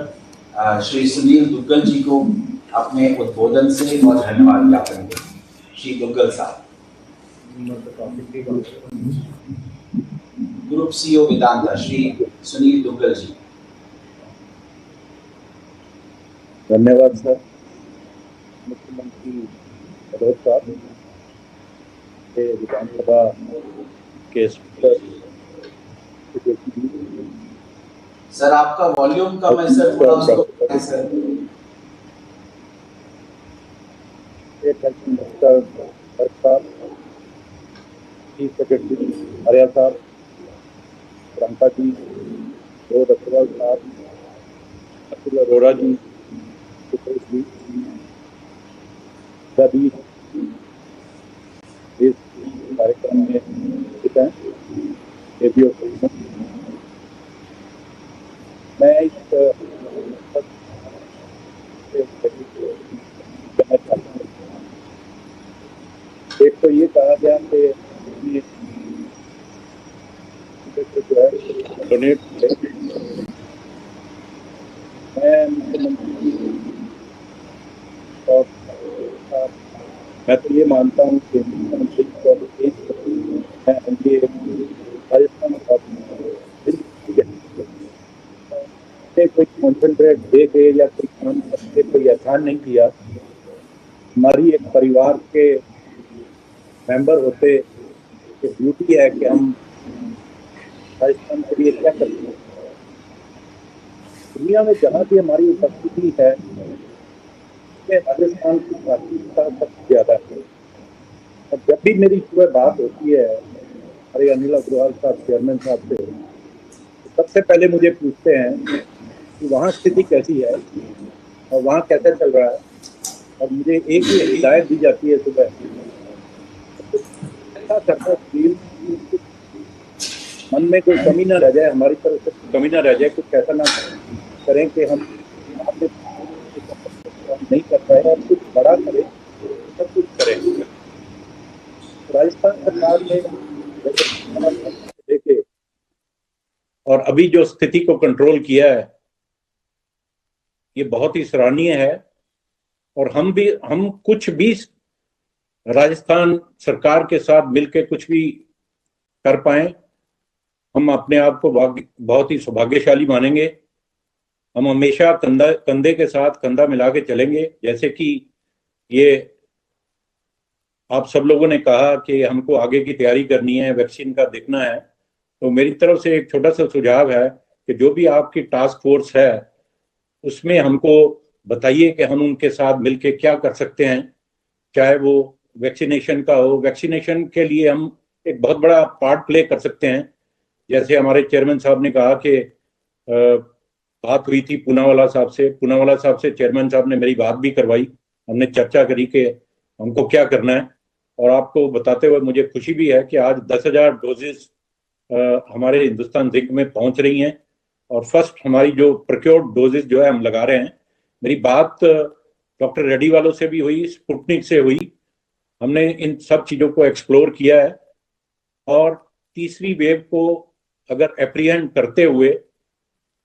श्री सुनील दुग्गल जी को अपने उद्बोधन से और धन्यवाद ज्ञापन करेंगे। श्री दुग्गल साहब, ग्रुप CEO वेदांता, श्री सुनील दुग्गल जी। धन्यवाद सर। मुख्यमंत्री मनोहर साहब, विधानसभा के स्पीकर सर, आपका वॉल्यूम कम है सर, थोड़ा उसको सर। चीफ सेक्रेटरी आर्या साहब, प्रियंका जी, रोहित अग्रवाल साहब, अतुल अरोड़ा जी, जी, सभी इस कार्यक्रम में स्थित हैं। मैं इस एक तो ये कहा गया कि जो है डोनेट, मैं मुख्यमंत्री और मैं तो ये मानता हूँ कि मुख्यमंत्री राजस्थान कोई कॉन्सेंट्रेट दे के या कोई काम करके कोई आसान नहीं किया। हमारी एक परिवार के मेंबर होते कि ड्यूटी है कि हम राजस्थान के लिए क्या करते हैं। दुनिया में जहाँ भी हमारी उपस्थिति है राजस्थान की प्राथमिकता सबसे ज्यादा है। और जब भी मेरी सुबह बात होती है हमारे अनिल अग्रवाल साहब, चेयरमैन साहब से, तो सबसे पहले मुझे पूछते हैं कि वहाँ स्थिति कैसी है और वहाँ कैसे चल रहा है। और मुझे एक ही हिदायत दी जाती है सुबह, ऐसा करना मन में कोई कमी ना रह जाए, हमारी तरफ से कमी ना रह जाए, कुछ ऐसा ना करें कि हम नहीं कर पाए और कुछ बड़ा करें, सब कुछ करें। राजस्थान सरकार ने देखे और अभी जो स्थिति को कंट्रोल किया है ये बहुत ही सराहनीय है। और हम कुछ भी राजस्थान सरकार के साथ मिलकर कुछ भी कर पाए, हम अपने आप को बहुत ही सौभाग्यशाली मानेंगे। हम हमेशा कंधे के साथ कंधा मिला के चलेंगे। जैसे कि ये आप सब लोगों ने कहा कि हमको आगे की तैयारी करनी है, वैक्सीन का देखना है, तो मेरी तरफ से एक छोटा सा सुझाव है कि जो भी आपकी टास्क फोर्स है उसमें हमको बताइए कि हम उनके साथ मिलके क्या कर सकते हैं। चाहे वो वैक्सीनेशन का हो, वैक्सीनेशन के लिए हम एक बहुत बड़ा पार्ट प्ले कर सकते हैं। जैसे हमारे चेयरमैन साहब ने कहा कि बात हुई थी पूनावाला साहब से चेयरमैन साहब ने मेरी बात भी करवाई, हमने चर्चा करी कि हमको क्या करना है। और आपको बताते हुए मुझे खुशी भी है कि आज 10,000 डोजेस हमारे हिंदुस्तान जिंक में पहुंच रही हैं और फर्स्ट हमारी जो प्रोक्योर्ड डोजेस जो है हम लगा रहे हैं। मेरी बात डॉक्टर रेड्डी वालों से भी हुई, स्पुतनिक से हुई, हमने इन सब चीज़ों को एक्सप्लोर किया है और तीसरी वेव को अगर एप्रीहेंड करते हुए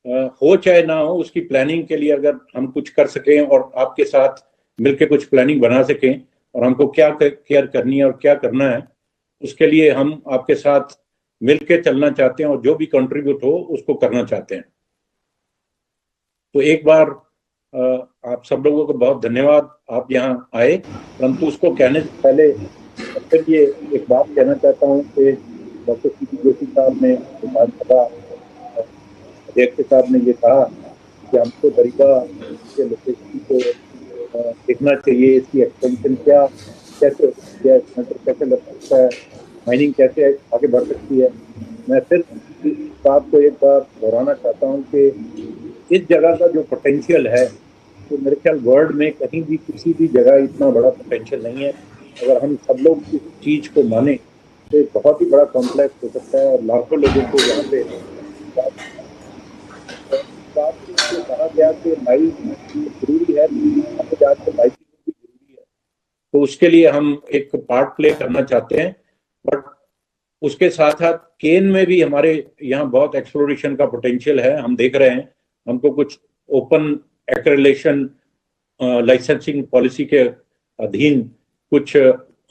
हो चाहे ना हो, उसकी प्लानिंग के लिए अगर हम कुछ कर सकें और आपके साथ मिलकर कुछ प्लानिंग बना सकें और हमको क्या केयर करनी है और क्या करना है, उसके लिए हम आपके साथ मिलकर चलना चाहते हैं और जो भी कंट्रीब्यूट हो उसको करना चाहते हैं। तो एक बार आप सब लोगों को बहुत धन्यवाद, आप यहाँ आए। परंतु उसको कहने से पहले फिर ये एक बात कहना चाहता हूँ कि डॉक्टर सीपी जोशी साहब ने, विधानसभा अध्यक्ष साहब ने ये कहा कि हमको दरिगा के लोकेशन को देखना चाहिए, इसकी एक्सटेंशन कैसे लग सकता है, माइनिंग कैसे आगे बढ़ सकती है। मैं फिर इस बात को एक बार दोहराना चाहता हूँ कि इस जगह का जो पोटेंशियल है, तो मेरे ख्याल वर्ल्ड में कहीं भी किसी भी जगह इतना बड़ा पोटेंशियल नहीं है। अगर हम सब लोग इस चीज़ को माने तो एक बहुत ही बड़ा कॉम्प्लेक्स हो सकता है और लाखों लोगों को यहाँ पे कहा गया कि लाइफ जरूरी है, जाकर लाइफ भी जरूरी है, तो उसके लिए हम एक पार्ट प्ले करना चाहते हैं। बट उसके साथ साथ केन में भी हमारे यहाँ बहुत एक्सप्लोरेशन का पोटेंशियल है, हम देख रहे हैं। हमको कुछ ओपन एक्रेलेशन लाइसेंसिंग पॉलिसी के अधीन कुछ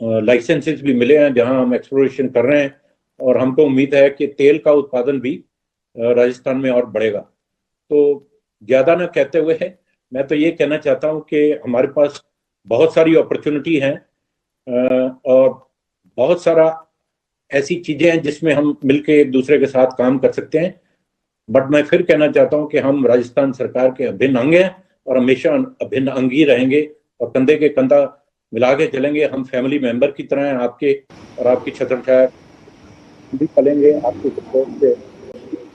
लाइसेंसेस भी मिले हैं जहां हम एक्सप्लोरेशन कर रहे हैं और हमको उम्मीद है कि तेल का उत्पादन भी राजस्थान में और बढ़ेगा। तो ज़्यादा ना कहते हुए मैं तो ये कहना चाहता हूँ कि हमारे पास बहुत सारी अपॉर्चुनिटी हैं और बहुत सारा ऐसी चीज़ें हैं जिसमें हम मिलकर एक दूसरे के साथ काम कर सकते हैं। बट मैं फिर कहना चाहता हूँ कि हम राजस्थान सरकार के अभिन्न अंग हैं और हमेशा अभिन्न अंग ही रहेंगे और कंधे के कंधा मिला के चलेंगे। हम फैमिली मेंबर की तरह हैं आपके, और आपकी छत्रछाया भी चलेंगे, आपके सपोर्ट से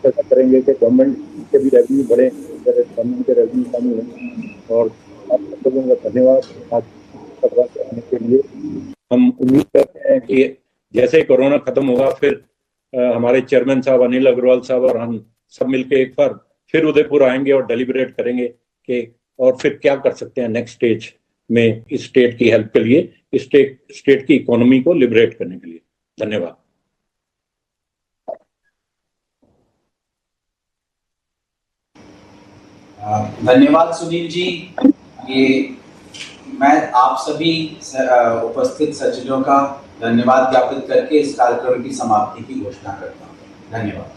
ऐसा करेंगे कि गवर्नमेंट के भी रेवेन्यू बढ़े, गवर्नमेंट के रेवेन्यू कम हो। और आप सब लोगों का धन्यवाद आज सभा करने के लिए। हम उम्मीद करते हैं कि जैसे कोरोना खत्म होगा फिर हमारे चेयरमैन साहब अनिल अग्रवाल साहब और हम सब मिलके एक बार फिर उदयपुर आएंगे और डेलिब्रेट करेंगे कि और फिर क्या कर सकते हैं नेक्स्ट स्टेज में इस स्टेट की हेल्प के लिए, इस स्टेट की इकोनॉमी को लिबरेट करने के लिए। धन्यवाद। धन्यवाद सुनील जी। ये मैं आप सभी उपस्थित सचिवों का धन्यवाद ज्ञापित करके इस कार्यक्रम की समाप्ति की घोषणा करता हूँ। धन्यवाद।